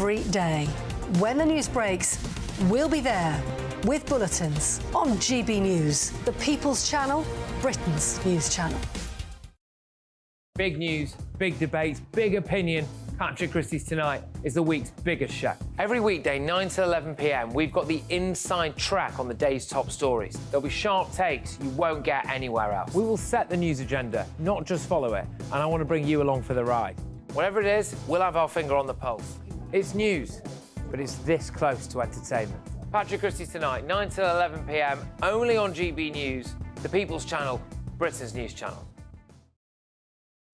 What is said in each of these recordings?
every day. When the news breaks, we'll be there with bulletins on GB News, the People's Channel, Britain's news channel. Big news, big debates, big opinion. Patrick Christie's Tonight is the week's biggest show. Every weekday, 9 to 11 p.m, we've got the inside track on the day's top stories. There'll be sharp takes you won't get anywhere else. We will set the news agenda, not just follow it, and I want to bring you along for the ride. Whatever it is, we'll have our finger on the pulse. It's news, but it's this close to entertainment. Patrick Christie's Tonight, 9 to 11 p.m, only on GB News, the People's Channel, Britain's news channel.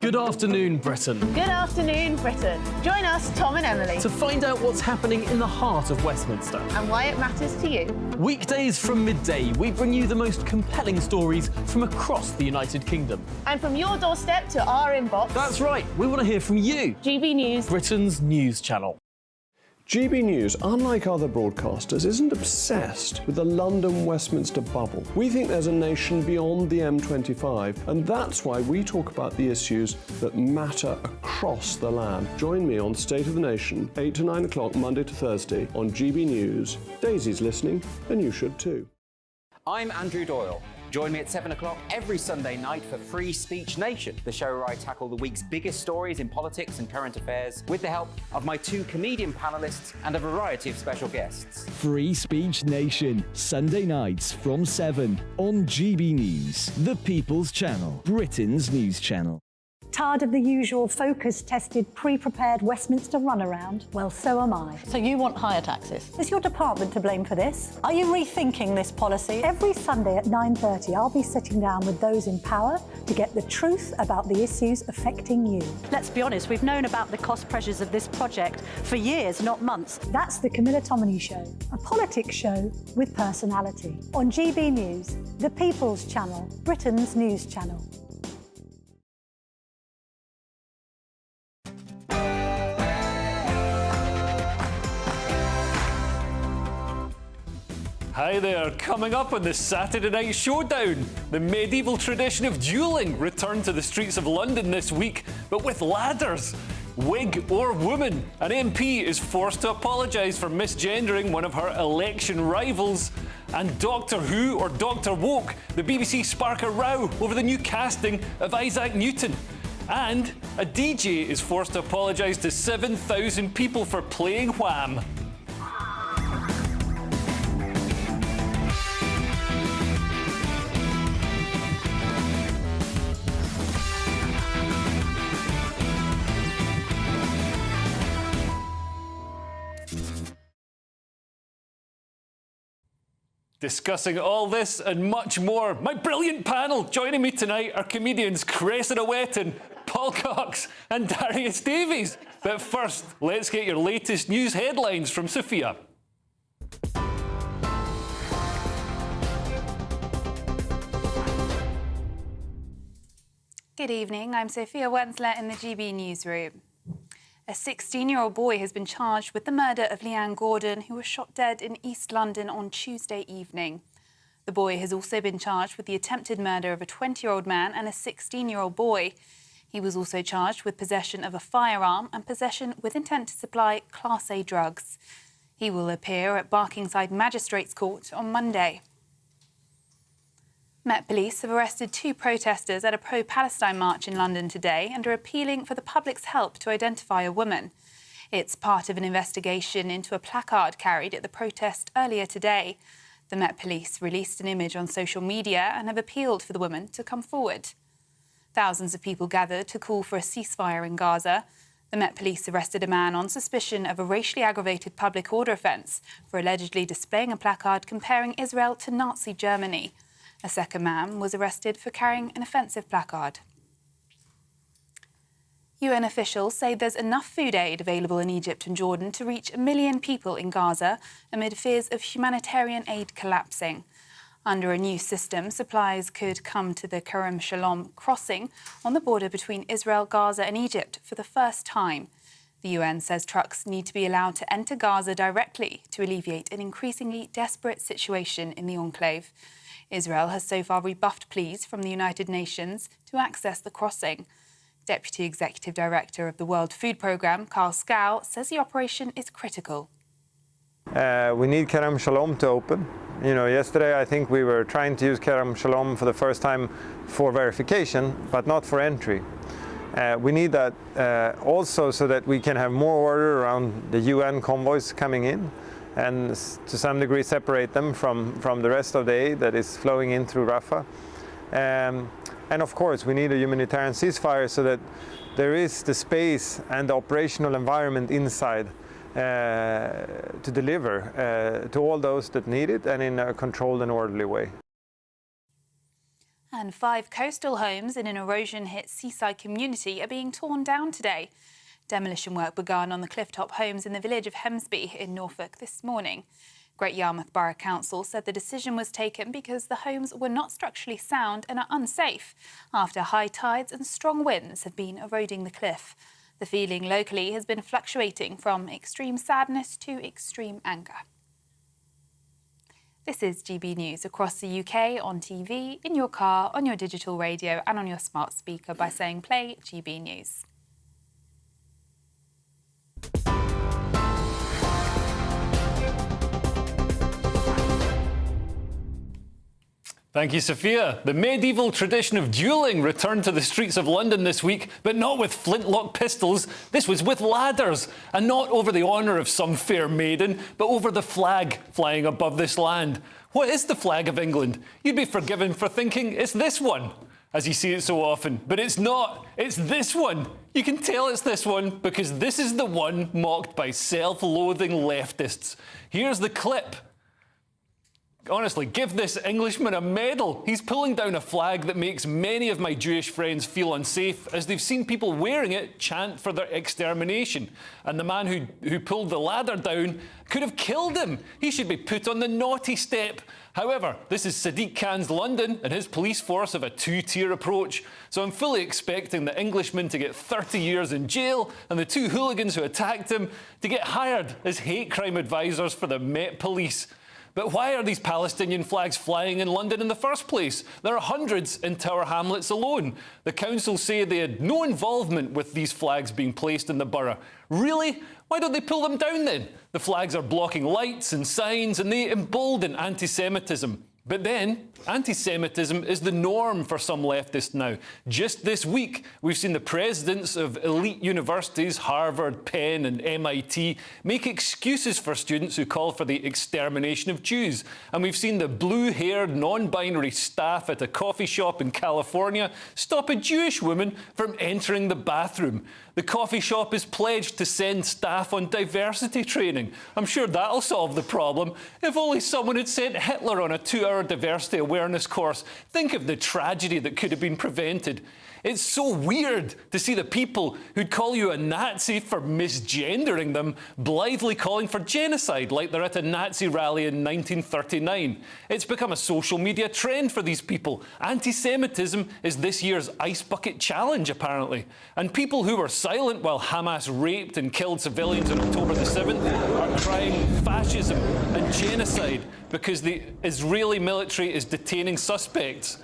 Good afternoon, Britain. Good afternoon, Britain. Join us, Tom and Emily, To find out what's happening in the heart of Westminster. and why it matters to you. Weekdays from midday, we bring you the most compelling stories from across the United Kingdom. And from your doorstep to our inbox, That's right, we want to hear from you, GB News. Britain's news channel. GB News, unlike other broadcasters, isn't obsessed with the London-Westminster bubble. We think there's a nation beyond the M25, and that's why we talk about the issues that matter across the land. Join me on State of the Nation, 8 to 9 o'clock, Monday to Thursday, on GB News. Daisy's listening, and you should too. I'm Andrew Doyle. Join me at 7 o'clock every Sunday night for Free Speech Nation, the show where I tackle the week's biggest stories in politics and current affairs with the help of my two comedian panellists and a variety of special guests. Free Speech Nation, Sunday nights from 7 on GB News, the People's Channel, Britain's news channel. Tired of the usual focus-tested, pre-prepared Westminster runaround? Well, so am I. So you want higher taxes? Is your department to blame for this? Are you rethinking this policy? Every Sunday at 9:30, I'll be sitting down with those in power to get the truth about the issues affecting you. Let's be honest, we've known about the cost pressures of this project for years, not months. That's the Camilla Tominey Show, a politics show with personality. On GB News, the People's Channel, Britain's news channel. Hi there, coming up on the Saturday Night Showdown. The medieval tradition of duelling returned to the streets of London this week, but with ladders. Whig or woman, an MP is forced to apologise for misgendering one of her election rivals. And Doctor Who or Dr Woke, the BBC spark a row over the new casting of Isaac Newton. And a DJ is forced to apologise to 7,000 people for playing Wham. Discussing all this and much more, my brilliant panel. Joining me tonight are comedians Cressida Wetton, Paul Cox and Darius Davies. But first, let's get your latest news headlines from Sophia. Good evening, I'm Sophia Wensler in the GB newsroom. A 16-year-old boy has been charged with the murder of Leanne Gordon, who was shot dead in East London on Tuesday evening. The boy has also been charged with the attempted murder of a 20-year-old man and a 16-year-old boy. He was also charged with possession of a firearm and possession with intent to supply Class A drugs. He will appear at Barkingside Magistrates Court on Monday. Met Police have arrested 2 protesters at a pro-Palestine march in London today and are appealing for the public's help to identify a woman. It's part of an investigation into a placard carried at the protest earlier today. The Met Police released an image on social media and have appealed for the woman to come forward. Thousands of people gathered to call for a ceasefire in Gaza. The Met Police arrested a man on suspicion of a racially aggravated public order offence for allegedly displaying a placard comparing Israel to Nazi Germany. A second man was arrested for carrying an offensive placard. UN officials say there's enough food aid available in Egypt and Jordan to reach 1 million people in Gaza amid fears of humanitarian aid collapsing. Under a new system, supplies could come to the Kerem Shalom crossing on the border between Israel, Gaza and Egypt for the first time. The UN says trucks need to be allowed to enter Gaza directly to alleviate an increasingly desperate situation in the enclave. Israel has so far rebuffed pleas from the United Nations to access the crossing. Deputy Executive Director of the World Food Programme, Carl Scow, says the operation is critical. We need Kerem Shalom to open. You know, yesterday I think we were trying to use Kerem Shalom for the first time for verification, but not for entry. We need that also so that we can have more order around the UN convoys coming in and to some degree separate them from the rest of the aid that is flowing in through Rafah. And of course, we need a humanitarian ceasefire so that there is the space and the operational environment inside to deliver to all those that need it and in a controlled and orderly way. And 5 coastal homes in an erosion-hit seaside community are being torn down today. Demolition work began on the clifftop homes in the village of Hemsby in Norfolk this morning. Great Yarmouth Borough Council said the decision was taken because the homes were not structurally sound and are unsafe after high tides and strong winds have been eroding the cliff. The feeling locally has been fluctuating from extreme sadness to extreme anger. This is GB News across the UK, on TV, in your car, on your digital radio and on your smart speaker by saying play GB News. Thank you, Sophia. The medieval tradition of duelling returned to the streets of London this week, but not with flintlock pistols. This was with ladders, and not over the honour of some fair maiden, but over the flag flying above this land. What is the flag of England? You'd be forgiven for thinking it's this one, as you see it so often, but it's not. It's this one. You can tell it's this one because this is the one mocked by self-loathing leftists. Here's the clip. Honestly, give this Englishman a medal. He's pulling down a flag that makes many of my Jewish friends feel unsafe as they've seen people wearing it chant for their extermination. And the man who pulled the ladder down could have killed him. He should be put on the naughty step. However, this is Sadiq Khan's London and his police force have a 2-tier approach. So I'm fully expecting the Englishman to get 30 years in jail and the 2 hooligans who attacked him to get hired as hate crime advisors for the Met Police. But why are these Palestinian flags flying in London in the first place? There are hundreds in Tower Hamlets alone. The council say they had no involvement with these flags being placed in the borough. Really? Why don't they pull them down then? The flags are blocking lights and signs and they embolden anti-Semitism. But then, anti-Semitism is the norm for some leftists now. Just this week, we've seen the presidents of elite universities, Harvard, Penn and MIT, make excuses for students who call for the extermination of Jews. And we've seen the blue-haired, non-binary staff at a coffee shop in California stop a Jewish woman from entering the bathroom. The coffee shop is pledged to send staff on diversity training. I'm sure that'll solve the problem. If only someone had sent Hitler on a 2-hour diversity awareness course. Think of the tragedy that could have been prevented. It's so weird to see the people who'd call you a Nazi for misgendering them blithely calling for genocide like they're at a Nazi rally in 1939. It's become a social media trend for these people. Anti-Semitism is this year's Ice Bucket Challenge, apparently. And people who were silent while Hamas raped and killed civilians on October the 7th are crying fascism and genocide because the Israeli military is detaining suspects.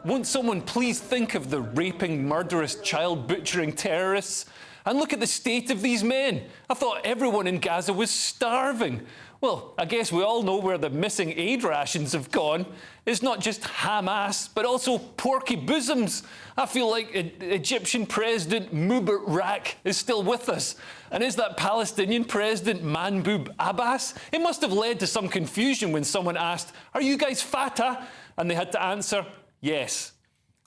Won't someone please think of the raping, murderous, child-butchering terrorists? And look at the state of these men. I thought everyone in Gaza was starving. Well, I guess we all know where the missing aid rations have gone. It's not just Hamas, but also porky bosoms. I feel like Egyptian President Mubarak is still with us. And is that Palestinian President Mahmoud Abbas? It must have led to some confusion when someone asked, "Are you guys Fatah?" And they had to answer, yes.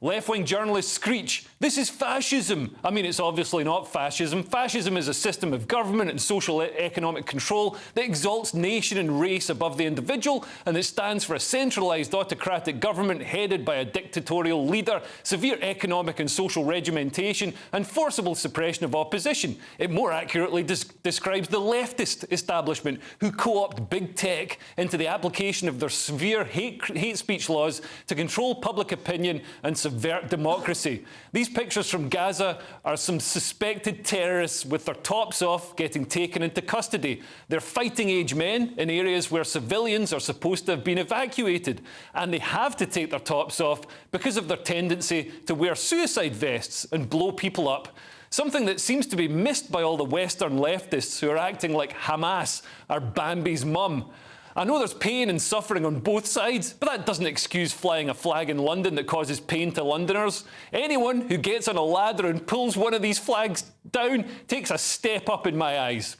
Left-wing journalists screech, "This is fascism." I mean, it's obviously not fascism. Fascism is a system of government and social economic control that exalts nation and race above the individual and that stands for a centralised autocratic government headed by a dictatorial leader, severe economic and social regimentation and forcible suppression of opposition. It more accurately describes the leftist establishment who co-opt big tech into the application of their severe hate speech laws to control public opinion and subvert democracy. These pictures from Gaza are some suspected terrorists with their tops off getting taken into custody. They're fighting-age men in areas where civilians are supposed to have been evacuated, and they have to take their tops off because of their tendency to wear suicide vests and blow people up. Something that seems to be missed by all the Western leftists who are acting like Hamas are Bambi's mum. I know there's pain and suffering on both sides, but that doesn't excuse flying a flag in London that causes pain to Londoners. Anyone who gets on a ladder and pulls one of these flags down takes a step up in my eyes.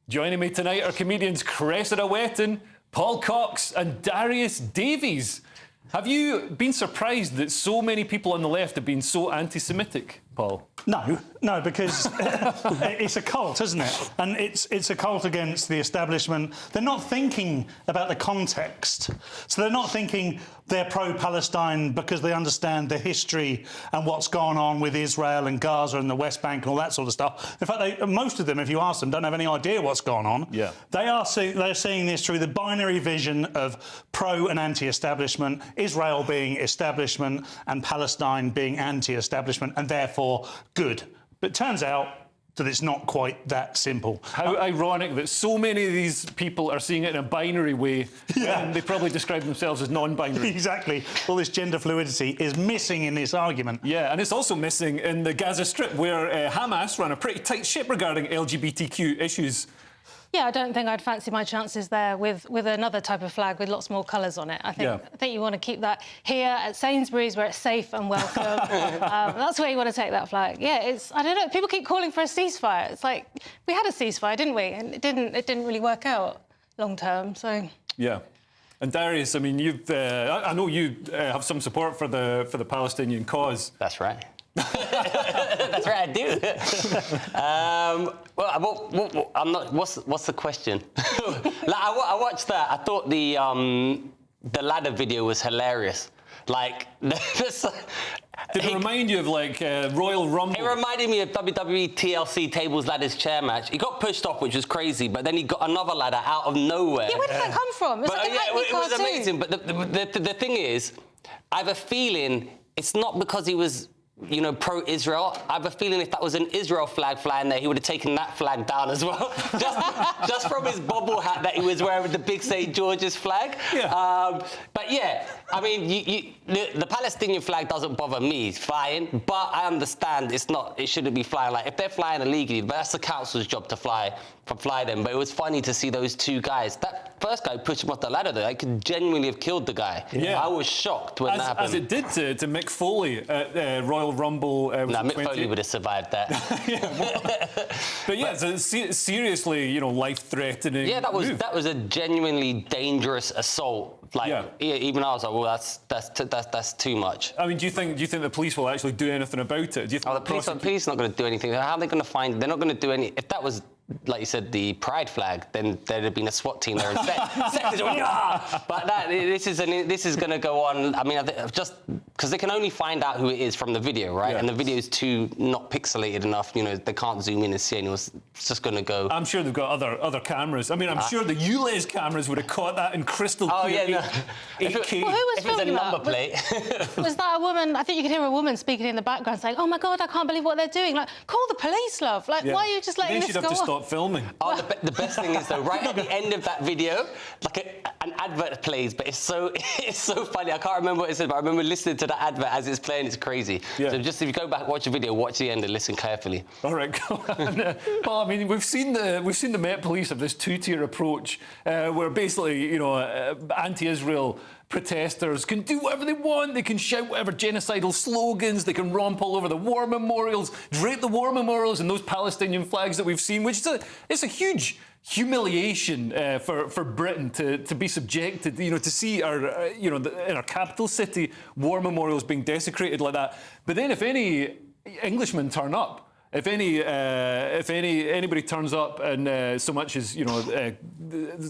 Joining me tonight are comedians Cressida Wetton, Paul Cox and Darius Davies. Have you been surprised that so many people on the left have been so anti-Semitic, Paul? No, because it's a cult, isn't it? And it's a cult against the establishment. They're not thinking about the context. So they're not thinking they're pro-Palestine because they understand the history and what's gone on with Israel and Gaza and the West Bank and all that sort of stuff. In fact, most of them, if you ask them, don't have any idea what's gone on. Yeah. They're seeing this through the binary vision of pro and anti-establishment, Israel being establishment and Palestine being anti-establishment, and therefore good. But it turns out that it's not quite that simple. How ironic that so many of these people are seeing it in a binary way, when they probably describe themselves as non-binary. Exactly. All this gender fluidity is missing in this argument. Yeah, and it's also missing in the Gaza Strip, where Hamas run a pretty tight ship regarding LGBTQ issues. Yeah, I don't think I'd fancy my chances there with another type of flag with lots more colours on it. I think you want to keep that here at Sainsbury's, where it's safe and welcome. That's where you want to take that flag. Yeah, I don't know. People keep calling for a ceasefire. It's like we had a ceasefire, didn't we? And it didn't really work out long term. So yeah. And Darius, I mean, I know you have some support for the Palestinian cause. That's right. That's right, I do. I'm not. What's the question? I watched that. I thought the ladder video was hilarious. Like this. Did it remind you of like Royal Rumble? It reminded me of WWE TLC tables, ladders, chair match. He got pushed off, which was crazy, but then he got another ladder out of nowhere. Yeah, where did that come from? It was amazing. But the thing is, I have a feeling it's not because he was, you know, pro-Israel. I have a feeling if that was an Israel flag flying there, he would have taken that flag down as well. just from his bobble hat that he was wearing with the big St. George's flag. Yeah. But yeah, I mean, the Palestinian flag doesn't bother me flying, but I understand it shouldn't be flying. Like, if they're flying illegally, but that's the council's job to fly them. But it was funny to see those two guys. That first guy pushed him off the ladder, though. I could genuinely have killed the guy. Yeah. I was shocked when that happened. As it did to Mick Foley at Royal Rumble. Mick Foley would have survived that. But yeah, so seriously, you know, life-threatening. Yeah, that was a genuinely dangerous assault. Like, even I was like, well, that's too much. I mean, do you think the police will actually do anything about it? Do you think the police are not going to do anything? How are they going to find? They're not going to do any. If that was, like you said, the pride flag, then there'd have been a SWAT team there instead. But this is going to go on. I mean, just because they can only find out who it is from the video, right? Yeah. And the video is too not pixelated enough. You know, they can't zoom in and see anyone. It's just going to go. I'm sure they've got other cameras. I mean, I'm sure the ULEZ cameras would have caught that in crystal clear 8K. Well, who was if it was a number plate. Was that a woman? I think you could hear a woman speaking in the background saying, "Oh my God, I can't believe what they're doing." Like, call the police, love. Like, why are you just letting this go on? They should have to stop filming. Oh, the best thing is, though, right at the end of that video, like an advert plays, but it's so funny. I can't remember what it said, but I remember listening to the advert as it's playing. It's crazy. Yeah. So just if you go back, watch the video, watch the end and listen carefully. All right, go on. Well, I mean, we've seen the Met Police have this two-tier approach where basically, you know, anti-Israel protesters can do whatever they want. They can shout whatever genocidal slogans. They can romp all over the war memorials, drape the war memorials and those Palestinian flags that we've seen, which is a huge humiliation for Britain to be subjected, you know, to see our, you know, in our capital city, war memorials being desecrated like that. But then if any Englishmen turn up, if anybody turns up and so much as, you know,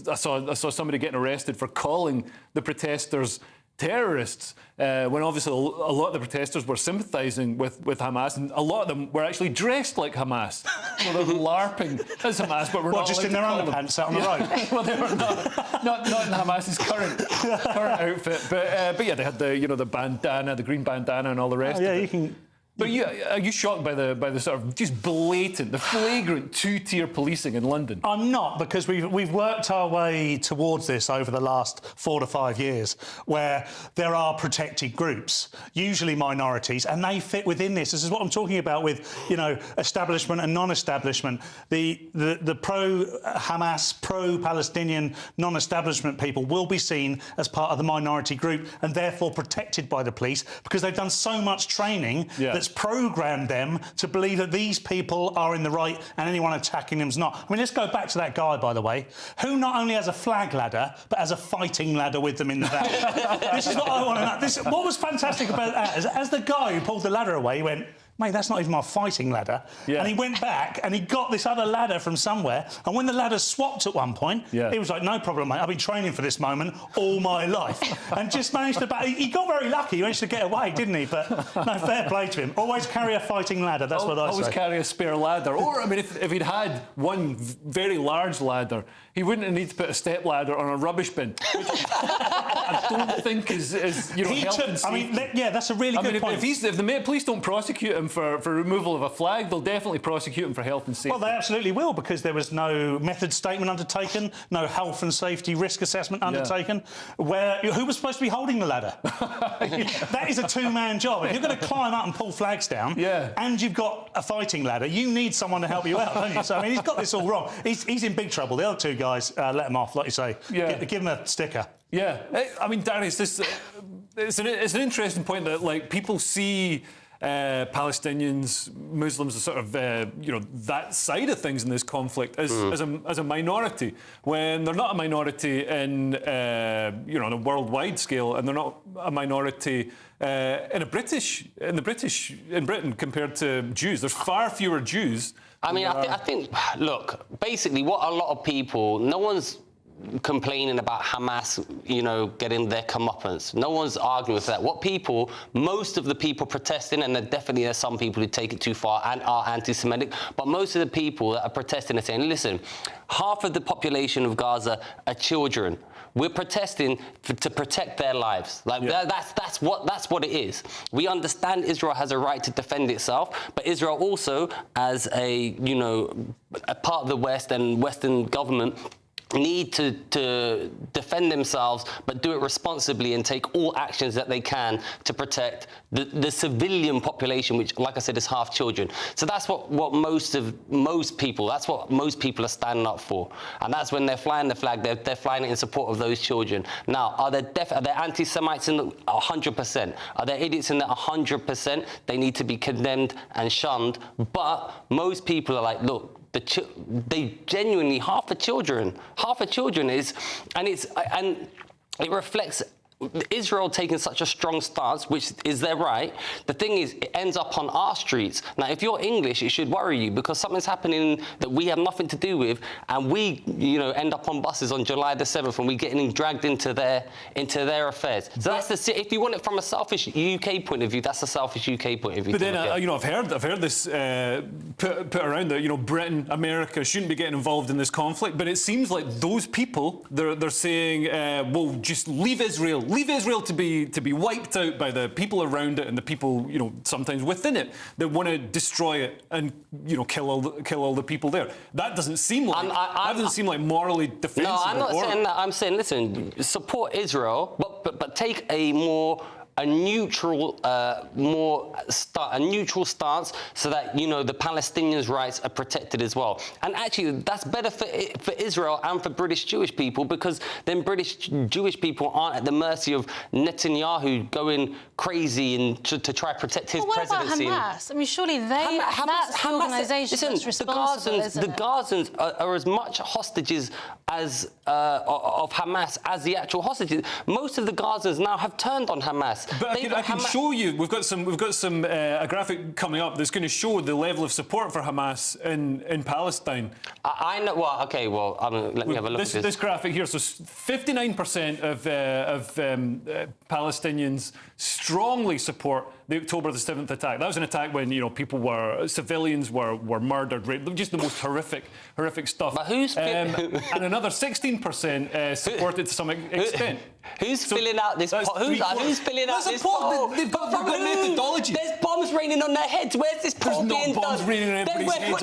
I saw somebody getting arrested for calling the protesters terrorists, when obviously a lot of the protesters were sympathising with Hamas, and a lot of them were actually dressed like Hamas. So they're LARPing as Hamas, but we're not just in their underpants out on the road. Well, they were not in Hamas's current outfit, but yeah, they had the bandana, the green bandana, and all the rest. Yeah, of it. you can. But are you shocked by the sort of just blatant, the flagrant two-tier policing in London? I'm not, because we've worked our way towards this over the last 4 to 5 years, where there are protected groups, usually minorities, and they fit within this. This is what I'm talking about with, establishment and non-establishment. The pro-Hamas, pro-Palestinian, non-establishment people will be seen as part of the minority group and therefore protected by the police because they've done so much training that's programmed them to believe that these people are in the right and anyone attacking them is not. I mean, let's go back to that guy, by the way, who not only has a flag ladder, but has a fighting ladder with them in the back. This is what I want to know. What was fantastic about that is, as the guy who pulled the ladder away, he went, mate, that's not even my fighting ladder. Yeah. And he went back and he got this other ladder from somewhere. And when the ladder swapped at one point, he was like, no problem, mate. I've been training for this moment all my life. And just managed to... He got very lucky. He managed to get away, didn't he? But no, fair play to him. Always carry a fighting ladder. That's what I say. Always carry a spare ladder. Or, I mean, if he'd had one very large ladder, he wouldn't have needed to put a step ladder on a rubbish bin, which I don't think is health and safety. I mean, that's a really good point. If the Met Police don't prosecute him for removal of a flag, they'll definitely prosecute him for health and safety. Well, they absolutely will, because there was no method statement undertaken, no health and safety risk assessment undertaken. Who was supposed to be holding the ladder? That is a two-man job. If you're going to climb up and pull flags down, and you've got a fighting ladder, you need someone to help you out, don't you? So, I mean, he's got this all wrong. He's in big trouble. The other two guys, let him off, like you say. Give him a sticker. Yeah. I mean, Darius, it's an interesting point that, like, people see Palestinians, Muslims, sort of, that side of things in this conflict as a minority, when they're not a minority in, on a worldwide scale, and they're not a minority in Britain compared to Jews. There's far fewer Jews. I mean, I think, look, basically what a lot of people, no one's complaining about Hamas, getting their comeuppance. No one's arguing with that. Most of the people protesting, and there's some people who take it too far and are anti-Semitic, but most of the people that are protesting are saying, listen, half of the population of Gaza are children. We're protesting to protect their lives. That's what it is. We understand Israel has a right to defend itself, but Israel also, as a part of the West and Western government, need to defend themselves, but do it responsibly and take all actions that they can to protect the civilian population, which, like I said, is half children. So that's what most people are standing up for. And that's when they're flying the flag, they're flying it in support of those children. Now, are there anti-Semites in the 100%? Are there idiots in the 100%? They need to be condemned and shunned. But most people are like, look, they genuinely, half the children is, and it reflects Israel taking such a strong stance, which is their right. The thing is, it ends up on our streets. Now, if you're English, it should worry you, because something's happening that we have nothing to do with, and we, end up on buses on July the 7th, and we're getting dragged into their affairs. So that's if you want it from a selfish UK point of view, that's a selfish UK point of view. But then, I've heard this put around that, Britain, America shouldn't be getting involved in this conflict, but it seems like those people, they're saying, well, just leave Israel to be wiped out by the people around it and the people, sometimes within it, that want to destroy it and, kill all the people there. That doesn't seem like morally defensible. No, I'm not saying that. I'm saying, listen, support Israel, but take a neutral stance, so that the Palestinians' rights are protected as well. And actually, that's better for Israel and for British Jewish people, because then British Jewish people aren't at the mercy of Netanyahu going crazy and to try to protect his presidency. What about Hamas? I mean, surely that's the organisation that's responsible, the Gazans are as much hostages as of Hamas as the actual hostages. Most of the Gazans now have turned on Hamas. Hamas. But I can show you. We've got some a graphic coming up that's going to show the level of support for Hamas in Palestine. I know. Well, okay. Well, let me have a look at this. This graphic here. So 59% of Palestinians strongly support the October the 7th attack. That was an attack when civilians were murdered, raped, just the most horrific stuff. But who's and another 16% supported to some extent. Who's filling out this? Who's filling out this poll? They've got methodology. There's bombs raining on their heads. Where's this poll being done? There's not bombs raining on everybody's heads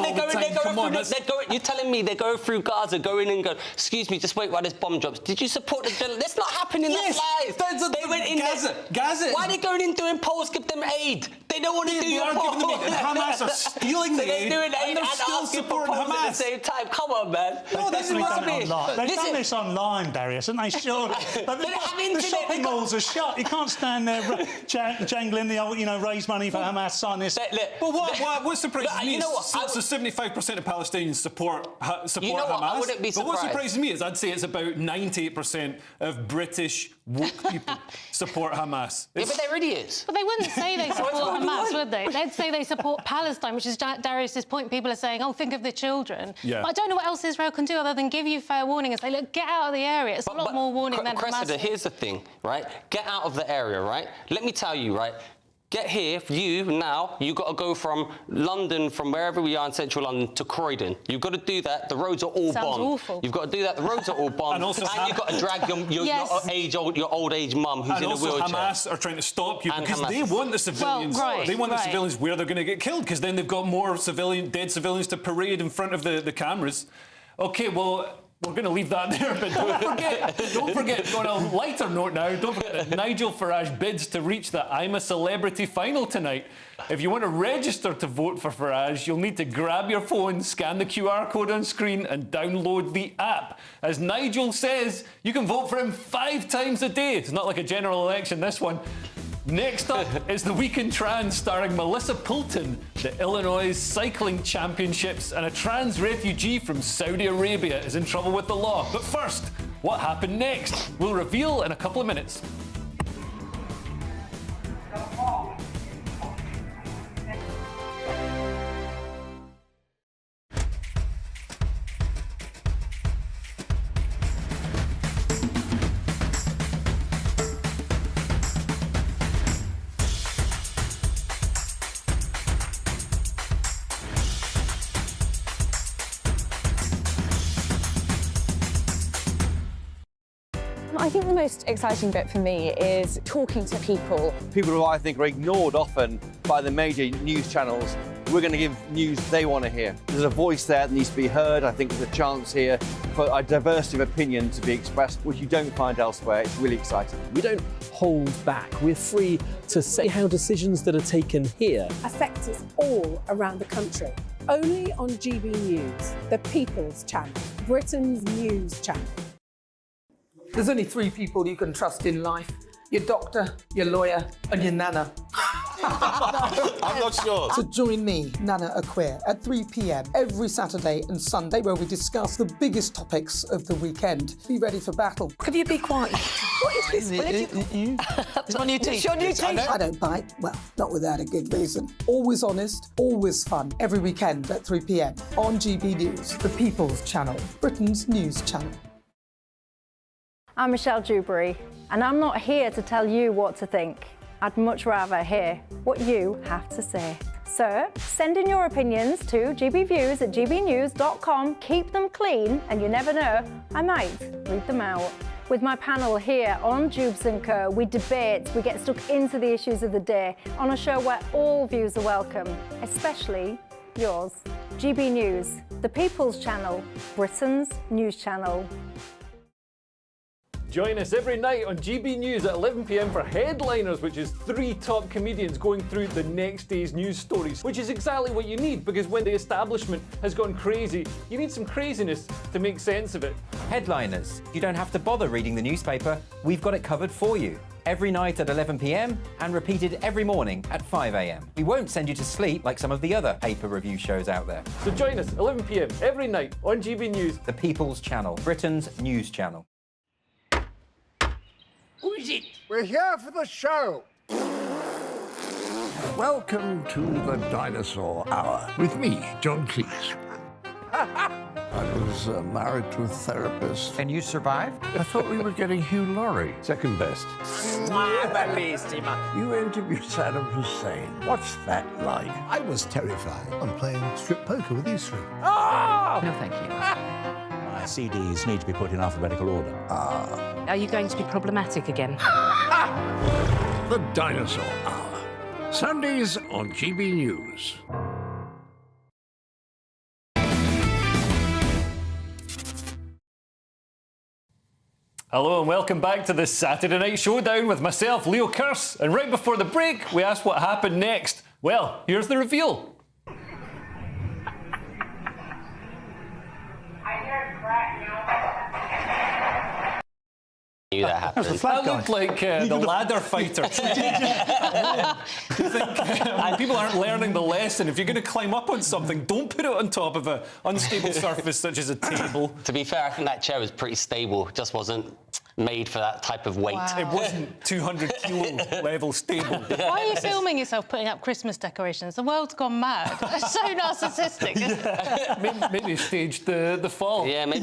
all the time. You're telling me they're going through Gaza, going and going, excuse me, just wait while this bomb drops. Did you support the... That's not happening. Yes, that's lies. They went in Gaza. Why are they going in doing polls? Give them aid. They don't want to do your poll. And Hamas are stealing the aid, they're doing aid and they're still supporting Hamas at the same time. Come on, man. No, they've done this online, Darius, haven't they? Surely. The shopping malls are shut. You can't stand there jangling the old, raise money for Hamas, sign this. But what surprises me is so 75% of Palestinians support Hamas. I wouldn't be surprised. But what surprises me is I'd say it's about 98% of British woke people support Hamas. Yeah, but they're idiots. But they wouldn't say they support Hamas, would they? They'd say they support Palestine, which is Darius's point. People are saying, oh, think of the children. Yeah. But I don't know what else Israel can do other than give you fair warning and say, look, get out of the area. It's a lot more warning than Hamas. Cressida, here's the thing, right? Get out of the area, right? Let me tell you, right? Get here, you've got to go from London, from wherever we are in central London, to Croydon. You've got to do that. The roads are all bombed. Awful. You've got to do that. The roads are all bombed. And you've got to drag your old age mum who's in a wheelchair. And also Hamas are trying to stop you because they want the civilians. They want the civilians where they're going to get killed because then they've got more dead civilians to parade in front of the cameras. OK, well... We're going to leave that there, but don't forget, on a lighter note now, don't forget that Nigel Farage bids to reach the I'm a Celebrity final tonight. If you want to register to vote for Farage, you'll need to grab your phone, scan the QR code on screen and download the app. As Nigel says, you can vote for him 5 times a day. It's not like a general election, this one. Next up is The Week in Trans, starring Melissa Poulton, the Illinois Cycling Championships, and a trans refugee from Saudi Arabia is in trouble with the law. But first, what happened next? We'll reveal in a couple of minutes. I think the most exciting bit for me is talking to people. People who I think are ignored often by the major news channels. We're going to give news they want to hear. There's a voice there that needs to be heard. I think there's a chance here for a diversity of opinion to be expressed, which you don't find elsewhere. It's really exciting. We don't hold back. We're free to say how decisions that are taken here affect us all around the country. Only on GB News, the People's Channel, Britain's news channel. There's only 3 people you can trust in life. Your doctor, your lawyer, and your nana. I'm not sure. So join me, Nana Aquare, at 3 p.m. every Saturday and Sunday, where we discuss the biggest topics of the weekend. Be ready for battle. Could you be quiet? What is this? It's my new teeth. It's your new teeth. I don't bite. Well, not without a good reason. Always honest, always fun. Every weekend at 3 p.m. on GB News, the People's Channel, Britain's news channel. I'm Michelle Dewberry, and I'm not here to tell you what to think. I'd much rather hear what you have to say. So, send in your opinions to gbviews@gbnews.com. Keep them clean, and you never know, I might read them out. With my panel here on Jubes & Co, we debate, we get stuck into the issues of the day on a show where all views are welcome, especially yours. GB News, the People's Channel, Britain's news channel. Join us every night on GB News at 11 p.m. for Headliners, which is 3 top comedians going through the next day's news stories, which is exactly what you need, because when the establishment has gone crazy, you need some craziness to make sense of it. Headliners. You don't have to bother reading the newspaper. We've got it covered for you. Every night at 11 p.m. and repeated every morning at 5 a.m. We won't send you to sleep like some of the other paper review shows out there. So join us 11 p.m. every night on GB News. The People's Channel, Britain's news channel. Who is it? We're here for the show. Welcome to the Dinosaur Hour with me, John Cleese. I was married to a therapist. And you survived? I thought we were getting Hugh Laurie. Second best. You interviewed Saddam Hussein. What's that like? I was terrified. I'm playing strip poker with you three. Oh! No, thank you. My CDs need to be put in alphabetical order. Are you going to be problematic again? The Dinosaur Hour. Sundays on GB News. Hello and welcome back to the Saturday Night Showdown with myself, Leo Kearse. And right before the break, we asked what happened next. Well, here's the reveal. Knew that happened. That looked like the ladder fighter. You think people aren't learning the lesson. If you're going to climb up on something, don't put it on top of an unstable surface such as a table. To be fair, I think that chair was pretty stable. It just wasn't made for that type of weight. Wow. It wasn't 200 kilo level stable. Why are you filming yourself putting up Christmas decorations? The world's gone mad. It's so narcissistic. Maybe staged the fall. Yeah, maybe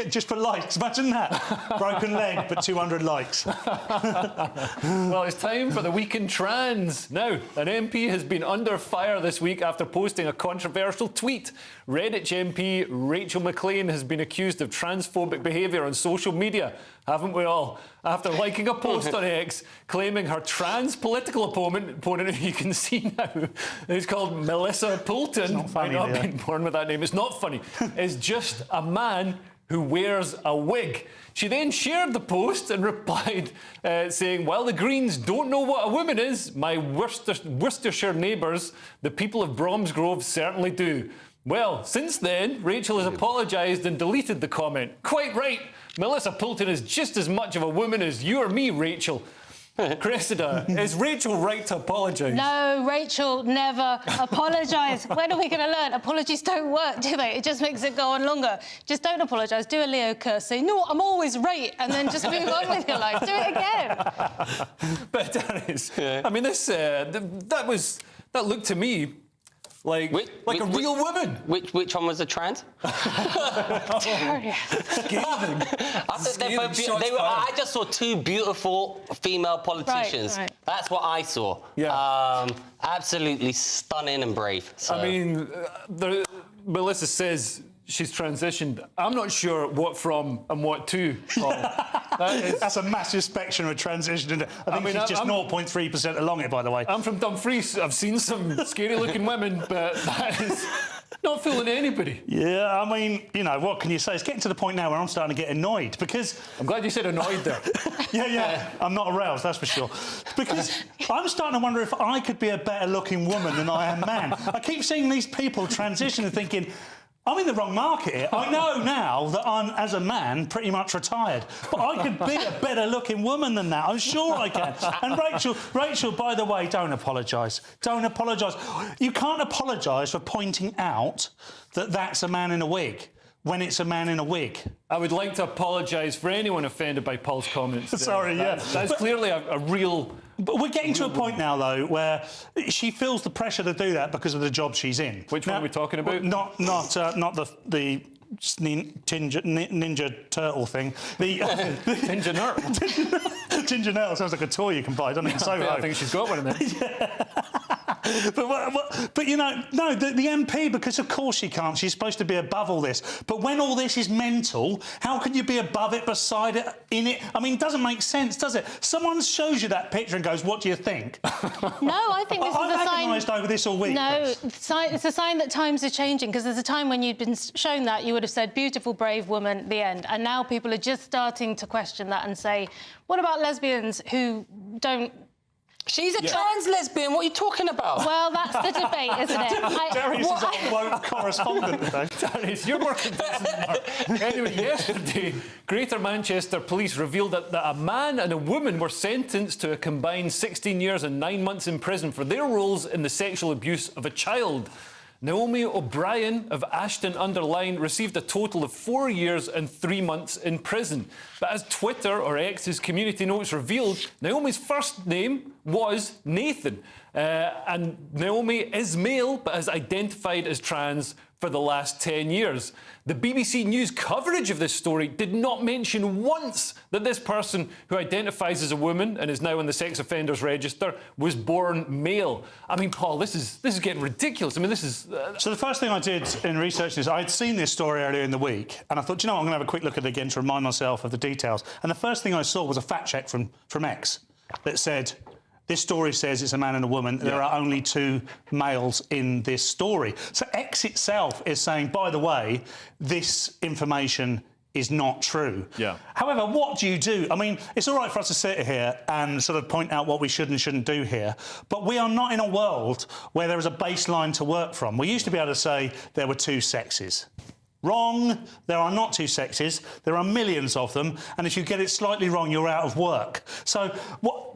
just for likes. Imagine that. Broken leg, but 200 likes. Well, it's time for the Week in Trans. Now, an MP has been under fire this week after posting a controversial tweet. Redditch MP Rachel McLean has been accused of transphobic behaviour on social media. Haven't we all? After liking a post on X claiming her trans political opponent, who you can see now, who's called Melissa Poulton, might not have been born with that name, it's not funny, is just a man who wears a wig. She then shared the post and replied saying, while the Greens don't know what a woman is, my Worcestershire neighbours, the people of Bromsgrove, certainly do. Well, since then, Rachel has apologised and deleted the comment. Quite right. Melissa Poulton is just as much of a woman as you or me, Rachel. Cressida, is Rachel right to apologise? No, Rachel never apologise. When are we going to learn? Apologies don't work, do they? It just makes it go on longer. Just don't apologise. Do a Leo Kearse. Say, no, I'm always right, and then just move on with your life. Do it again. But Darius, I mean, this that looked to me like a real woman. Which one was the trans? Scathing. I just saw two beautiful female politicians. Right. That's what I saw. Yeah. Absolutely stunning and brave. So. I mean, Melissa says she's transitioned. I'm not sure what from and what to. That's a massive spectrum of transition. I think she's just 0.3% along it, by the way. I'm from Dumfries. I've seen some scary-looking women, but that is not fooling anybody. Yeah, I mean, you know, what can you say? It's getting to the point now where I'm starting to get annoyed because... I'm glad you said annoyed there. yeah, I'm not aroused, that's for sure. Because I'm starting to wonder if I could be a better-looking woman than I am man. I keep seeing these people transition and thinking... I'm in the wrong market here. I know now that I'm, as a man, pretty much retired. But I could be a better-looking woman than that. I'm sure I can. And Rachel, by the way, don't apologise. Don't apologise. You can't apologise for pointing out that that's a man in a wig when it's a man in a wig. I would like to apologise for anyone offended by Paul's comments. Sorry, That's clearly a real... But we're getting to a point now, though, where she feels the pressure to do that because of the job she's in. Which one are we talking about? Not the Ninja Turtle thing. The Ninja Turtle. Ninja Turtle sounds like a toy you can buy, doesn't it? In Soho. I think she's got one of them. But you know, no, the MP, because of course she can't. She's supposed to be above all this. But when all this is mental, how can you be above it, beside it, in it? I mean, it doesn't make sense, does it? Someone shows you that picture and goes, "What do you think?" No, I think this is a sign. I've agonised over this all week. No, it's a sign that times are changing. Because there's a time when you'd been shown that, you would have said, "Beautiful, brave woman." The end. And now people are just starting to question that and say, "What about lesbians who don't?" She's a trans lesbian. What are you talking about? Well, that's the debate, isn't it? Darius is our woke correspondent today. Darius, you're more convincing than her. Anyway, yesterday, Greater Manchester Police revealed that a man and a woman were sentenced to a combined 16 years and 9 months in prison for their roles in the sexual abuse of a child. Naomi O'Brien of Ashton-under-Lyne received a total of 4 years and 3 months in prison. But as Twitter, or X's community notes revealed, Naomi's first name was Nathan. And Naomi is male, but has identified as trans for the last 10 years. The BBC News coverage of this story did not mention once that this person, who identifies as a woman and is now on the sex offenders register, was born male. I mean, Paul, this is getting ridiculous. I mean, this is... So the first thing I did in researching this, I'd seen this story earlier in the week, and I thought, do you know what, I'm going to have a quick look at it again to remind myself of the details. And the first thing I saw was a fact check from X that said, this story says it's a man and a woman. Yeah. There are only 2 males in this story. So X itself is saying, by the way, this information is not true. Yeah. However, what do you do? I mean, it's all right for us to sit here and sort of point out what we should and shouldn't do here, but we are not in a world where there is a baseline to work from. We used to be able to say there were 2 sexes. Wrong. There are not 2 sexes. There are millions of them, and if you get it slightly wrong, you're out of work. So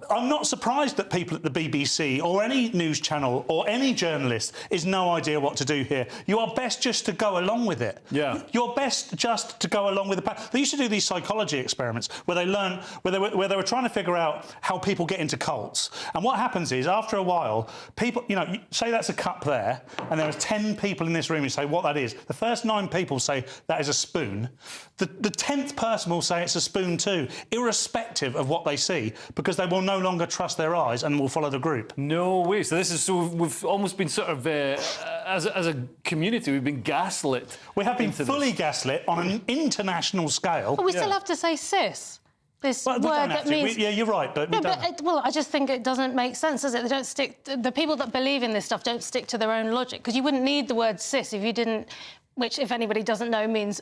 I'm not surprised that people at the BBC or any news channel or any journalist is no idea what to do here. You are best just to go along with it. Yeah. You're best just to go along with the... They used to do these psychology experiments where they learn, where they were trying to figure out how people get into cults. And what happens is, after a while, people, you know, say that's a cup there, and there are 10 people in this room who say what that is. The first 9 people say that is a spoon. The 10th person will say it's a spoon too, irrespective of what they see, because they will no longer trust their eyes and will follow the group. No way. So this is, so we've almost been sort of, as a community, we've been gaslit. We have been fully gaslit on an international scale. But we still have to say cis. This word that means... Yeah, you're right, but we don't. Well, I just think it doesn't make sense, does it? They don't stick... The people that believe in this stuff don't stick to their own logic, because you wouldn't need the word cis if you didn't... Which, if anybody doesn't know, means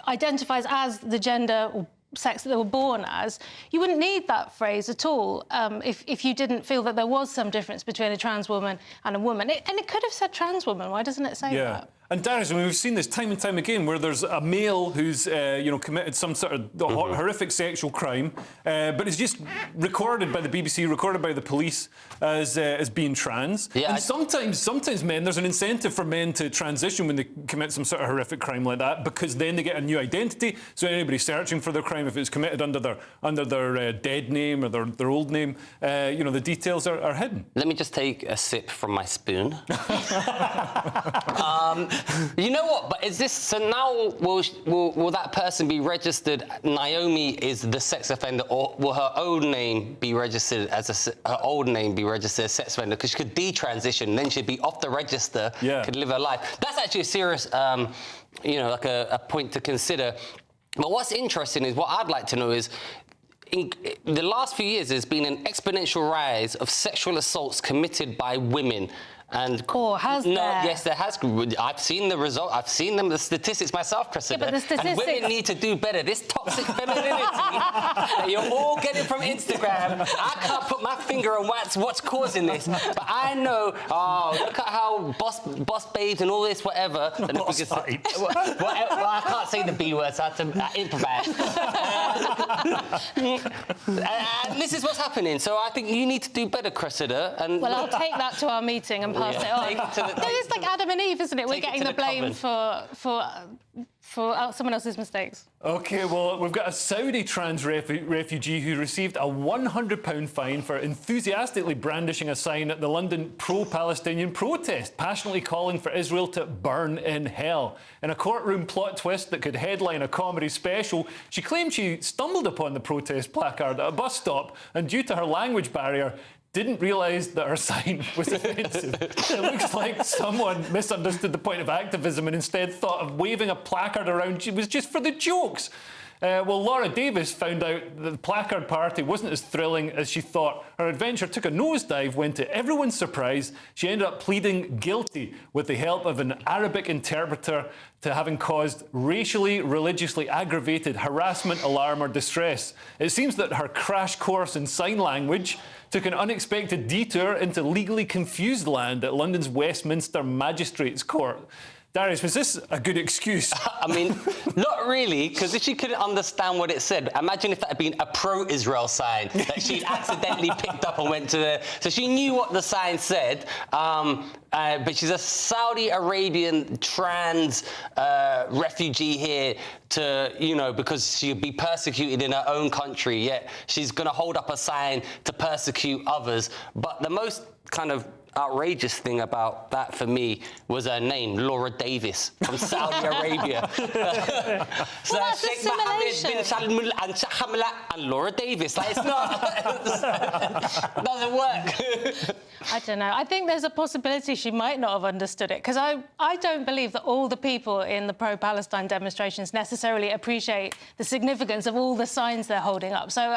identifies as the gender or sex that they were born as. You wouldn't need that phrase at all if you didn't feel that there was some difference between a trans woman and a woman. And it could have said trans woman. Why doesn't it say that? And Darius, I mean, we've seen this time and time again, where there's a male who's, committed some sort of horrific sexual crime, but it's just recorded by the BBC, recorded by the police as being trans. Yeah, and sometimes men, there's an incentive for men to transition when they commit some sort of horrific crime like that, because then they get a new identity. So anybody searching for their crime, if it's committed under their dead name or their old name, the details are hidden. Let me just take a sip from my spoon. You know what? But is this so now? Will that person be registered? Naomi is the sex offender, or will her old name be registered as her old name be registered as sex offender? Because she could detransition, then she'd be off the register. Yeah. Could live her life. That's actually a serious, like a point to consider. But what's interesting is what I'd like to know is. In the last few years, there's been an exponential rise of sexual assaults committed by women. And has there? Yes, there has. I've seen the result. I've seen the statistics myself, Cressida. Yeah, but the statistics... And women need to do better. This toxic femininity that you're all getting from Instagram, I can't put my finger on what's causing this. But I know, look at how boss babes and all this, whatever. Boss babes. Well, I can't say the B word, so I have to improvise. And this is what's happening. So I think you need to do better, Cressida. Well, I'll take that to our meeting and pass it on. It's like Adam and Eve, isn't it? We're getting the blame for someone else's mistakes. OK, well, we've got a Saudi trans refugee who received a £100 fine for enthusiastically brandishing a sign at the London pro-Palestinian protest, passionately calling for Israel to burn in hell. In a courtroom plot twist that could headline a comedy special, she claimed she stumbled upon the protest placard at a bus stop and, due to her language barrier, didn't realise that her sign was offensive. It looks like someone misunderstood the point of activism and instead thought of waving a placard around was just for the jokes. Well, Laura Davis found out that the placard party wasn't as thrilling as she thought. Her adventure took a nosedive when, to everyone's surprise, she ended up pleading guilty with the help of an Arabic interpreter to having caused racially, religiously aggravated harassment, alarm or distress. It seems that her crash course in sign language took an unexpected detour into legally confused land at London's Westminster Magistrates Court. Darius, was this a good excuse? I mean, not really, because if she couldn't understand what it said, imagine if that had been a pro-Israel sign that she'd accidentally picked up and went to the... So she knew what the sign said, but she's a Saudi Arabian trans refugee here to, you know, because she'll be persecuted in her own country, yet she's going to hold up a sign to persecute others. But the most kind of outrageous thing about that for me was her name, Laura Davis, from Saudi Arabia. So that's Sheikh Mohammed bin Salman and Sheikh Hamla and Laura Davis. Like, it's not... it doesn't work. I don't know. I think there's a possibility she might not have understood it, because I don't believe that all the people in the pro-Palestine demonstrations necessarily appreciate the significance of all the signs they're holding up. So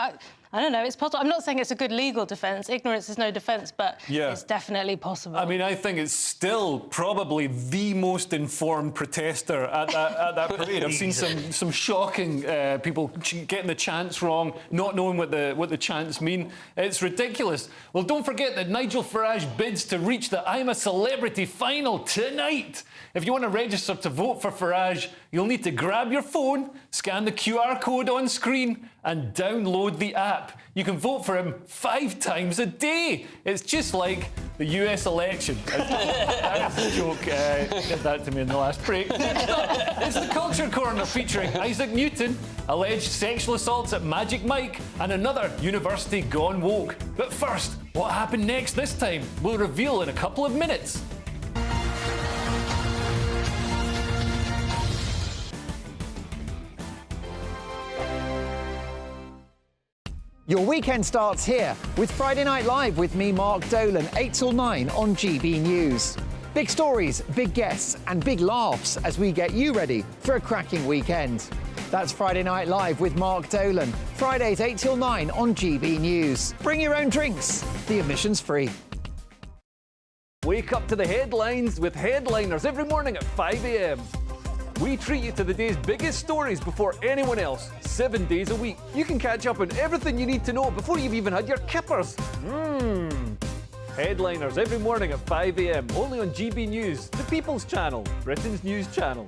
I don't know, it's possible. I'm not saying it's a good legal defence. Ignorance is no defence, but it's definitely possible. I mean, I think it's still probably the most informed protester at that parade. I've seen some shocking people getting the chants wrong, not knowing what the chants mean. It's ridiculous. Well, don't forget that Nigel Farage bids to reach the I'm a Celebrity final tonight. If you want to register to vote for Farage, you'll need to grab your phone, scan the QR code on screen, and download the app. You can vote for him 5 times a day. It's just like the US election. That's a joke. Did that to me in the last break. It's the Culture Corner featuring Isaac Newton, alleged sexual assaults at Magic Mike, and another university gone woke. But first, what happened next this time? We'll reveal in a couple of minutes. Your weekend starts here with Friday Night Live with me, Mark Dolan, 8 till 9 on GB News. Big stories, big guests and big laughs as we get you ready for a cracking weekend. That's Friday Night Live with Mark Dolan, Fridays 8 till 9 on GB News. Bring your own drinks, the admission's free. Wake up to the headlines with Headliners every morning at 5 a.m. We treat you to the day's biggest stories before anyone else, 7 days a week. You can catch up on everything you need to know before you've even had your kippers. Headliners every morning at 5 a.m, only on GB News, the People's Channel, Britain's news channel.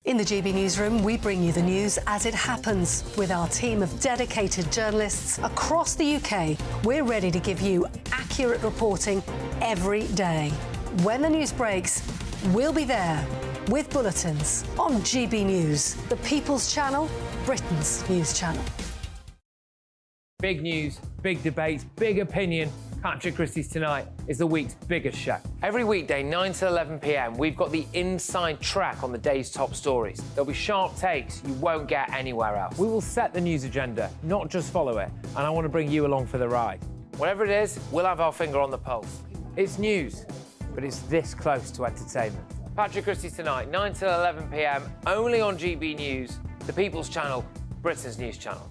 In the GB Newsroom, we bring you the news as it happens. With our team of dedicated journalists across the UK, we're ready to give you accurate reporting every day. When the news breaks, we'll be there with bulletins on GB News, the People's Channel, Britain's news channel. Big news, big debates, big opinion. Patrick Christie's Tonight is the week's biggest show. Every weekday, 9 to 11 p.m, we've got the inside track on the day's top stories. There'll be sharp takes you won't get anywhere else. We will set the news agenda, not just follow it, and I want to bring you along for the ride. Whatever it is, we'll have our finger on the pulse. It's news, but it's this close to entertainment. Patrick Christie's Tonight, 9 to 11 p.m, only on GB News, the People's Channel, Britain's news channel.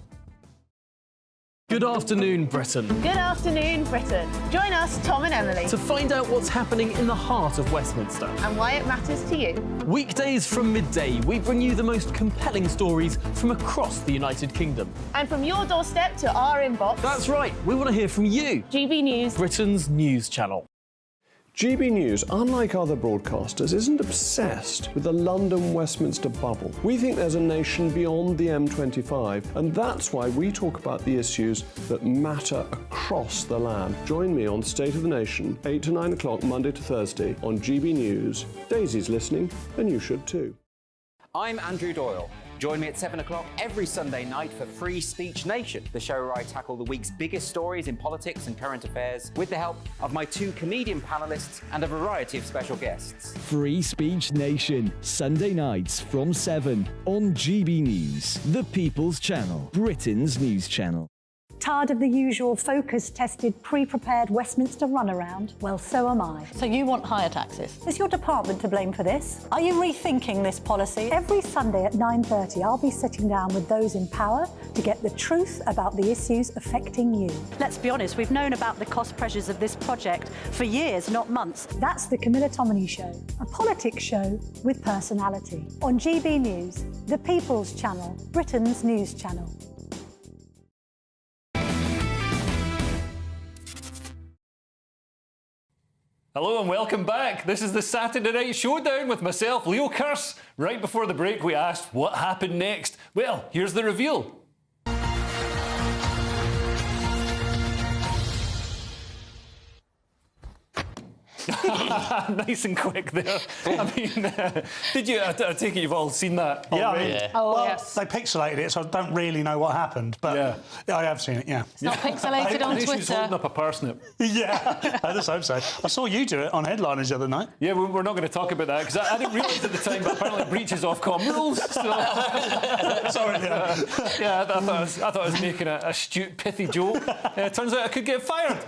Good afternoon, Britain. Good afternoon, Britain. Join us, Tom and Emily, To find out what's happening in the heart of Westminster. and why it matters to you. Weekdays from midday, we bring you the most compelling stories from across the United Kingdom. And from your doorstep to our inbox, That's right, we want to hear from you, GB News. Britain's news channel. GB News, unlike other broadcasters, isn't obsessed with the London-Westminster bubble. We think there's a nation beyond the M25, and that's why we talk about the issues that matter across the land. Join me on State of the Nation, 8 to 9 o'clock, Monday to Thursday, on GB News. Daisy's listening, and you should too. I'm Andrew Doyle. Join me at 7 o'clock every Sunday night for Free Speech Nation, the show where I tackle the week's biggest stories in politics and current affairs with the help of my 2 comedian panellists and a variety of special guests. Free Speech Nation, Sunday nights from 7 on GB News, the People's Channel, Britain's news channel. Tired of the usual focus-tested, pre-prepared Westminster runaround? Well, so am I. So you want higher taxes? Is your department to blame for this? Are you rethinking this policy? Every Sunday at 9:30, I'll be sitting down with those in power to get the truth about the issues affecting you. Let's be honest, we've known about the cost pressures of this project for years, not months. That's the Camilla Tominey Show, a politics show with personality. On GB News, the People's Channel, Britain's news channel. Hello and welcome back. This is the Saturday Night Showdown with myself, Leo Curse. Right before the break, we asked what happened next. Well, here's the reveal. Nice and quick there. I mean, did you? I take it you've all seen that. Yeah, already? I mean, they pixelated it, so I don't really know what happened, but I have seen it. Yeah, it's not pixelated on Twitter. She's holding up a parsnip. Yeah, I just hope so. I saw you do it on Headliners the other night. Yeah, we're not going to talk about that because I didn't realise at the time, but apparently it breaches Ofcom rules. So. Sorry. Yeah, I thought I was making a astute, pithy joke. It turns out I could get fired.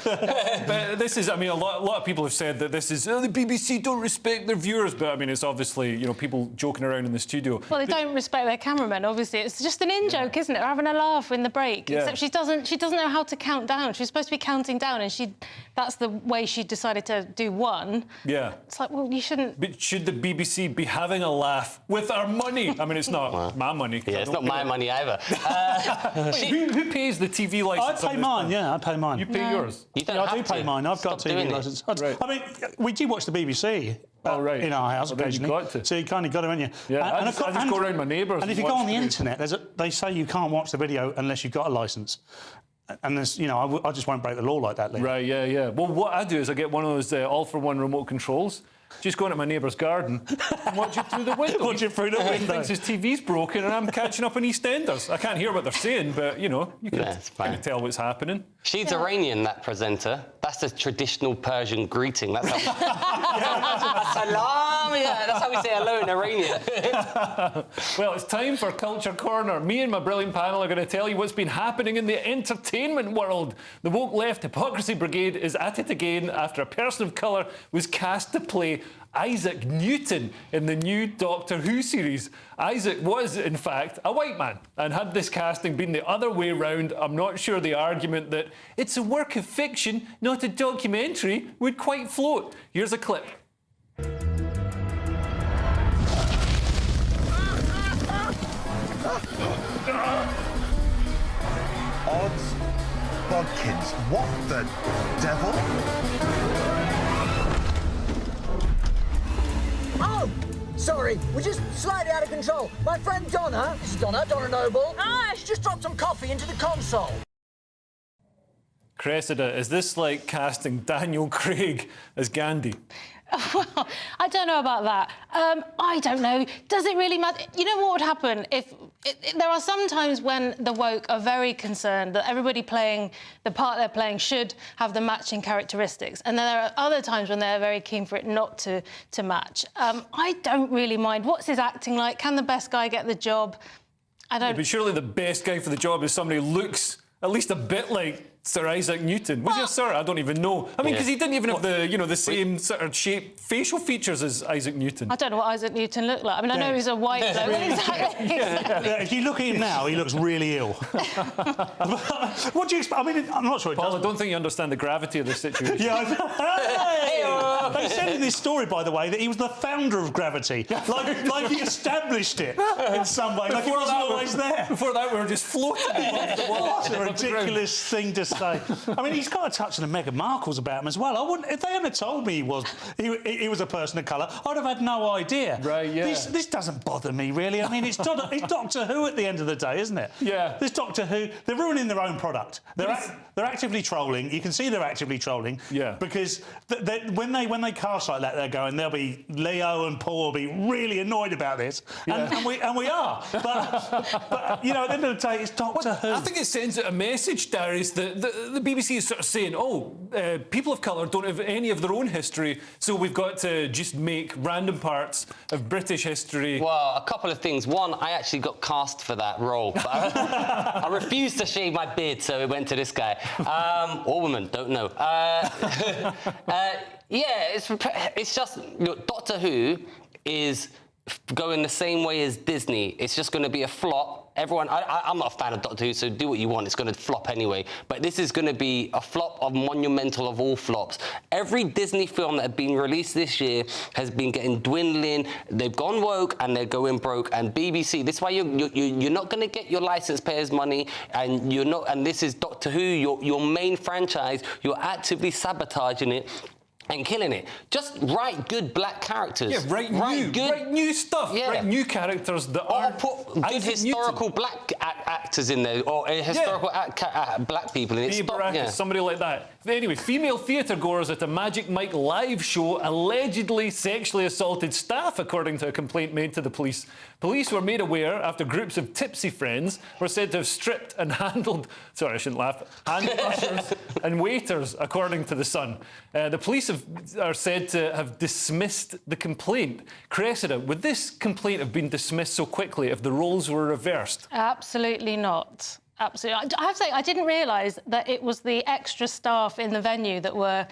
But this is, I mean, a lot of people have said that this is the BBC don't respect their viewers, but I mean, it's obviously people joking around in the studio. Well, they don't respect their cameramen. Obviously, it's just an in-joke, isn't it? They're having a laugh in the break. Yeah. Except she doesn't know how to count down. She's supposed to be counting down, and that's the way she decided to do one. Yeah. It's like, well, you shouldn't. But should the BBC be having a laugh with our money? I mean, it's not my money. Yeah, it's not my money either. Wait, who pays the TV license? I pay mine. Yeah, I pay mine. You pay yours? You don't I do pay mine. I've got TV license. I mean, we do watch the BBC. In our house occasionally. You've got to. So you kind of got to, haven't you? Yeah, I just go around my neighbours. And if you go on the internet, they say you can't watch the video unless you've got a licence. And there's, I just won't break the law like that, Lee. Right, yeah. Well, what I do is I get one of those all-for-one remote controls. Just go into my neighbour's garden and watch it through the window. Watch it through the window. He thinks his TV's broken and I'm catching up on EastEnders. I can't hear what they're saying, but, you can kind of tell what's happening. She's Iranian, that presenter. That's the traditional Persian greeting. That's how... Salam! Yeah, that's how we say hello in Iranian. Well, it's time for Culture Corner. Me and my brilliant panel are going to tell you what's been happening in the entertainment world. The woke left hypocrisy brigade is at it again after a person of colour was cast to play Isaac Newton in the new Doctor Who series. Isaac was, in fact, a white man, and had this casting been the other way round, I'm not sure the argument that it's a work of fiction, not a documentary, would quite float. Here's a clip. Odds bodkins, what the devil? Oh, sorry, we're just slightly out of control. My friend Donna, this is Donna Noble, she just dropped some coffee into the console. Cressida, is this like casting Daniel Craig as Gandhi? Well, I don't know about that. I don't know. Does it really matter? You know what would happen if... there are some times when the woke are very concerned that everybody playing the part they're playing should have the matching characteristics. And then there are other times when they're very keen for it not to match. I don't really mind. What's his acting like? Can the best guy get the job? I don't... Yeah, but surely the best guy for the job is somebody who looks at least a bit like Sir Isaac Newton. Was he a sir? I don't even know. I mean, because he didn't even have the same sort of shape, facial features as Isaac Newton. I don't know what Isaac Newton looked like. I mean, I know he's a white bloke. Exactly. Yeah, if you look at him now, he looks really ill. What do you expect? I mean, I'm not sure. Paul, I don't think you understand the gravity of this situation. They said in this story, by the way, that he was the founder of gravity. Like he established it in some way. Like he wasn't always there. Before that, we were just floating. What a ridiculous thing to say. I mean, he's got a touch of the Meghan Markles about him as well. I wouldn't, if they hadn't told me he was a person of colour, I'd have had no idea. Right, yeah. This doesn't bother me, really. I mean, it's Doctor Who at the end of the day, isn't it? Yeah. This Doctor Who, they're ruining their own product. They're actively trolling. You can see they're actively trolling. Yeah. Because when they cast like that, they're going, they'll be Leo and Paul will be really annoyed about this. Yeah. And we are. But you know, at the end of the day, it's Doctor Who. I think it sends out a message, Darius, that the BBC is sort of saying, people of colour don't have any of their own history, so we've got to just make random parts of British history. Well, a couple of things. One, I actually got cast for that role, but I refused to shave my beard, so it went to this guy. Or woman, don't know. Yeah, it's just... Look, Doctor Who is going the same way as Disney. It's just going to be a flop. Everyone, I'm not a fan of Doctor Who, so do what you want. It's going to flop anyway. But this is going to be a flop of monumental of all flops. Every Disney film that has been released this year has been getting dwindling. They've gone woke and they're going broke. And BBC, this is why you're not going to get your license payers' money, and you're not. And this is Doctor Who, your main franchise. You're actively sabotaging it and killing it. Just write good black characters. Yeah, write new stuff. Yeah. Write new characters that or put good historical black actors in there, or historical black people in it. Somebody like that. Anyway, female theatre goers at a Magic Mike live show allegedly sexually assaulted staff, according to a complaint made to the police. Police were made aware after groups of tipsy friends were said to have stripped and handled... Sorry, I shouldn't laugh. Handled ushers and waiters, according to The Sun. The police are said to have dismissed the complaint. Cressida, would this complaint have been dismissed so quickly if the roles were reversed? Absolutely not. Absolutely. I have to say, I didn't realise that it was the extra staff in the venue that were...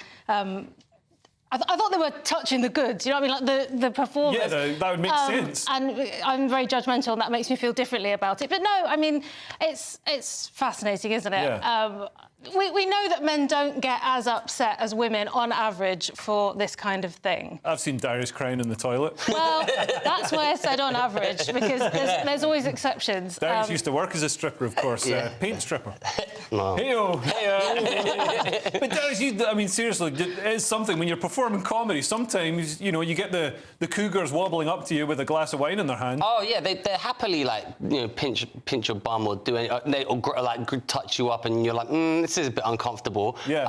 I thought they were touching the goods, you know what I mean? Like the performers. Yeah, that would make sense. And I'm very judgmental, and that makes me feel differently about it. But no, I mean, it's fascinating, isn't it? Yeah. We know that men don't get as upset as women on average for this kind of thing. I've seen Darius crying in the toilet. Well, that's why I said on average, because there's always exceptions. Darius used to work as a stripper, of course, paint stripper. No. Hey-o. But Darius, I mean, seriously, it is something when you're performing comedy. Sometimes, you know, you get the cougars wobbling up to you with a glass of wine in their hand. Oh yeah, they happily like pinch your bum or do any, or touch you up, and you're like, this is a bit uncomfortable. Yeah.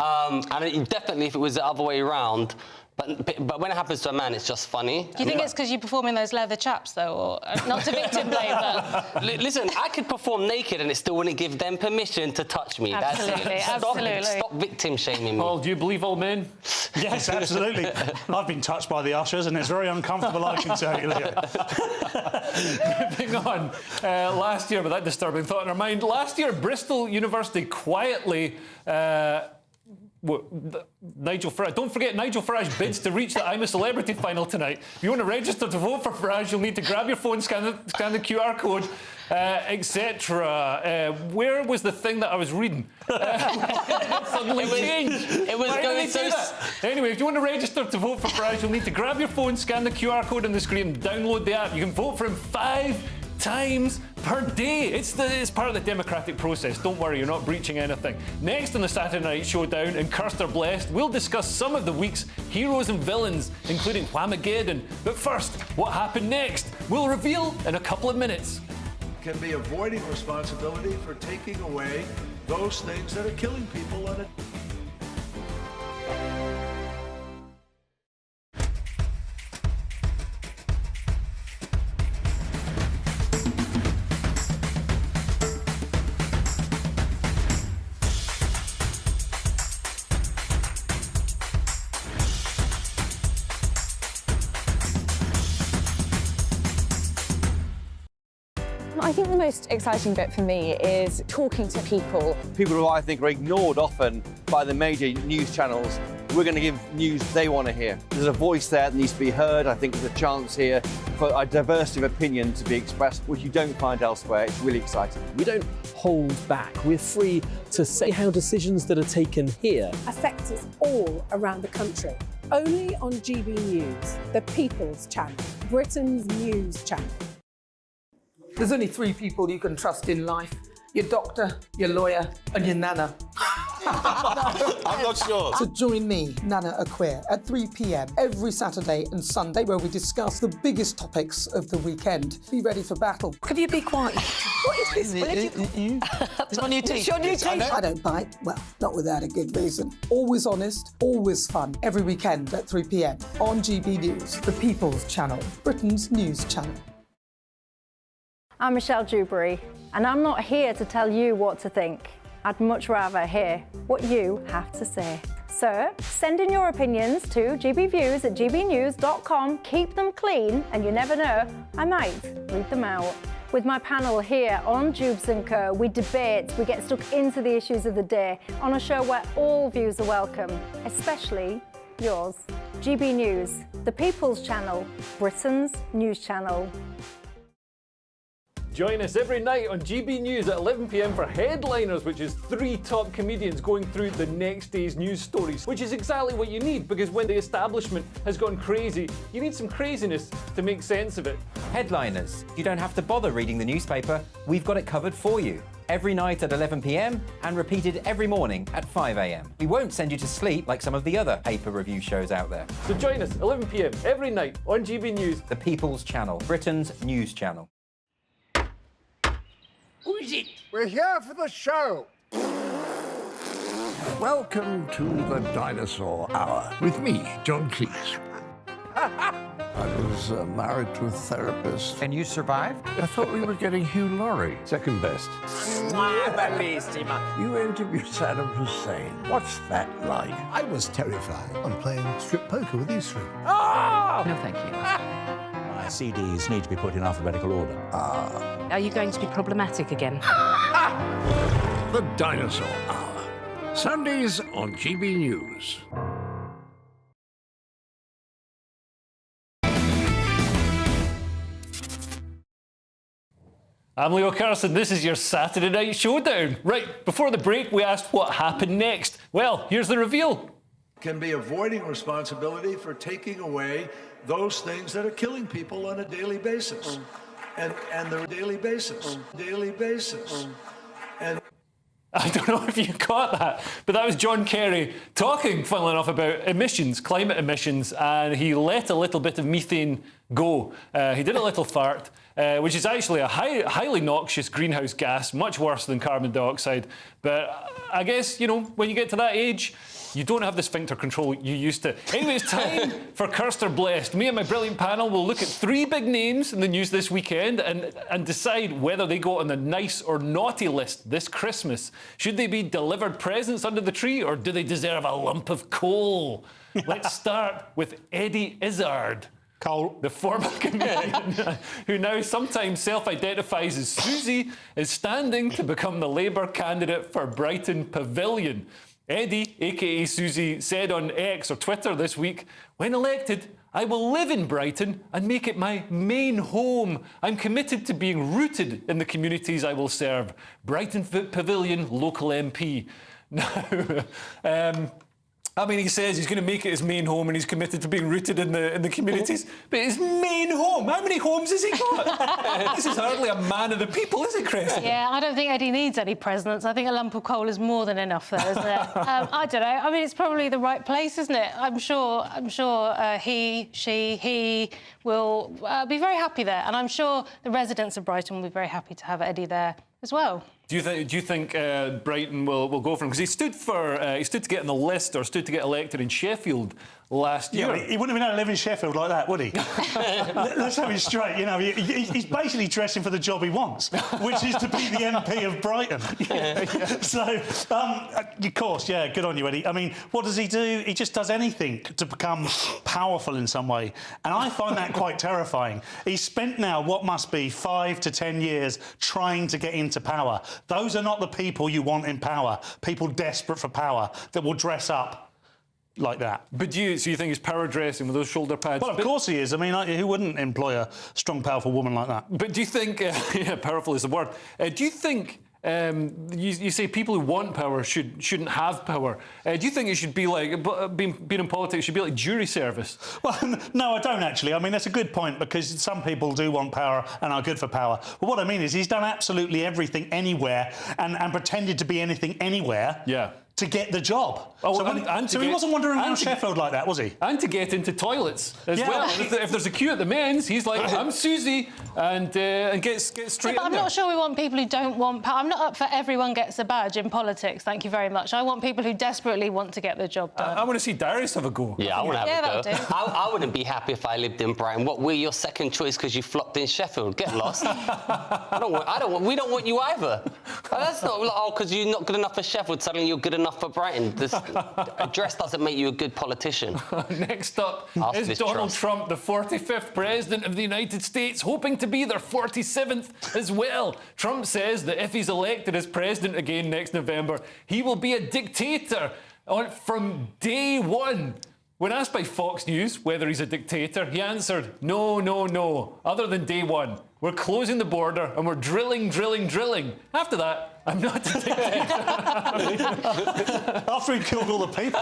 And definitely, if it was the other way around. But when it happens to a man, it's just funny. Do you think it's because you perform in those leather chaps, though, or not to victim blame? But... Listen, I could perform naked and it still wouldn't give them permission to touch me. Absolutely, Stop victim shaming me. Paul, do you believe all men? Yes, absolutely. I've been touched by the ushers, and it's very uncomfortable, I can tell you, Leo. Moving on. Last year, with that disturbing thought in our mind, last year, Bristol University quietly... Nigel Farage. Don't forget, Nigel Farage bids to reach the I'm a Celebrity final tonight. If you want to register to vote for Farage, you'll need to grab your phone, scan the QR code, etc. Where was the thing that I was reading? It suddenly changed. It was going so... Anyway, if you want to register to vote for Farage, you'll need to grab your phone, scan the QR code on the screen, download the app. You can vote for him 5 times per day. It's part of the democratic process. Don't worry, you're not breaching anything. Next on the Saturday Night Showdown, in Cursed or Blessed, we'll discuss some of the week's heroes and villains, including Whamageddon. But first, what happened next? We'll reveal in a couple of minutes. Can be avoiding responsibility for taking away those things that are killing people on a... I think the most exciting bit for me is talking to people. People who I think are ignored often by the major news channels. We're going to give news they want to hear. There's a voice there that needs to be heard. I think there's a chance here for a diversity of opinion to be expressed, which you don't find elsewhere. It's really exciting. We don't hold back. We're free to say how decisions that are taken here affect us all around the country. Only on GB News, the People's Channel, Britain's news channel. There's only 3 people you can trust in life. Your doctor, your lawyer, and your nana. I'm not sure. So join me, Nana Aquare, at 3 p.m. every Saturday and Sunday, where we discuss the biggest topics of the weekend. Be ready for battle. Could you be quiet? What is this? It's my new teeth. It's your new teeth. I don't bite. Well, not without a good reason. Always honest, always fun. Every weekend at 3 p.m. on GB News, the People's Channel, Britain's news channel. I'm Michelle Dewberry, and I'm not here to tell you what to think. I'd much rather hear what you have to say. So send in your opinions to gbviews@gbnews.com. Keep them clean, and you never know, I might read them out. With my panel here on Jubes & Co, we debate, we get stuck into the issues of the day on a show where all views are welcome, especially yours. GB News, the People's Channel, Britain's news channel. Join us every night on GB News at 11 p.m. for Headliners, which is 3 top comedians going through the next day's news stories, which is exactly what you need, because when the establishment has gone crazy, you need some craziness to make sense of it. Headliners. You don't have to bother reading the newspaper. We've got it covered for you. every night at 11 p.m. and repeated every morning at 5 a.m. We won't send you to sleep like some of the other pay-per-review shows out there. So join us 11 p.m. every night on GB News. The People's Channel, Britain's news channel. Who is it? We're here for the show. Welcome to the Dinosaur Hour with me, John Cleese. I was married to a therapist. And you survived? I thought we were getting Hugh Laurie. Second best. You interviewed Saddam Hussein. What's that like? I was terrified. I'm playing strip poker with these three. Ah! No, thank you. My CDs need to be put in alphabetical order. Are you going to be problematic again? The Dinosaur Hour. Sundays on GB News. I'm Leo Carson, this is your Saturday Night Showdown. Right, before the break we asked what happened next. Well, here's the reveal. Can be avoiding responsibility for taking away those things that are killing people on a daily basis. And the daily basis. And I don't know if you caught that, but that was John Kerry talking, funnily enough, about emissions, climate emissions, and he let a little bit of methane go. He did a little fart, which is actually a highly noxious greenhouse gas, much worse than carbon dioxide. But I guess, you know, when you get to that age, you don't have the sphincter control you used to. Anyway, it's time for Cursed or Blessed. Me and my brilliant panel will look at 3 big names in the news this weekend and decide whether they go on the nice or naughty list this Christmas. Should they be delivered presents under the tree, or do they deserve a lump of coal? Let's start with Eddie Izzard. Cole. The former comedian who now sometimes self-identifies as Susie is standing to become the Labour candidate for Brighton Pavilion. Eddie, a.k.a. Susie, said on X or Twitter this week, "When elected, I will live in Brighton and make it my main home. I'm committed to being rooted in the communities I will serve. Brighton Pavilion, local MP." Now, I mean, he says he's going to make it his main home and he's committed to being rooted in the communities. But his main home, how many homes has he got? This is hardly a man of the people, is it, Chris? Yeah, I don't think Eddie needs any presidents. I think a lump of coal is more than enough there, isn't it? I don't know. I mean, it's probably the right place, isn't it? I'm sure he will be very happy there. And I'm sure the residents of Brighton will be very happy to have Eddie there as well. Do you think Brighton will go for him? Because he stood to get on the list, or stood to get elected in Sheffield last year. Yeah, he wouldn't have been able to live in Sheffield like that, would he? Let's have it straight. You know, he's basically dressing for the job he wants, which is to be the MP of Brighton. So, of course, yeah, good on you, Eddie. I mean, what does he do? He just does anything to become powerful in some way, and I find that quite terrifying. He's spent now what must be 5 to 10 years trying to get into power. Those are not the people you want in power. People desperate for power that will dress up like that. But so you think he's power dressing with those shoulder pads? Well, of course he is. I mean, who wouldn't employ a strong, powerful woman like that? But do you think... yeah, powerful is the word. Do you think... you say people who want power shouldn't have power. Do you think it should be like, being in politics should be like jury service? Well, no, I don't actually. I mean, that's a good point, because some people do want power and are good for power. But what I mean is he's done absolutely everything anywhere and pretended to be anything anywhere. Yeah. To get the job. Oh, so he wasn't wandering around Sheffield like that, was he? And to get into toilets as well. If there's a queue at the men's, he's like, I'm Susie, and gets straight in But I'm not sure we want people who don't want power. I'm not up for everyone gets a badge in politics, thank you very much. I want people who desperately want to get the job done. I want to see Darius have a go. Yeah, I want to have a go. That'll do. I wouldn't be happy if I lived in Brighton. What, we're your second choice because you flopped in Sheffield? Get lost. We don't want you either. That's not like, oh, because you're not good enough for Sheffield, suddenly you're good enough for Brighton. A dress doesn't make you a good politician. Next up is Donald Trump, the 45th president of the United States, hoping to be their 47th as well. Trump says that if he's elected as president again next November, he will be a dictator from day one. When asked by Fox News whether he's a dictator, he answered, no, other than day one. We're closing the border and we're drilling. After that, I'm not a dictator. After he killed all the people,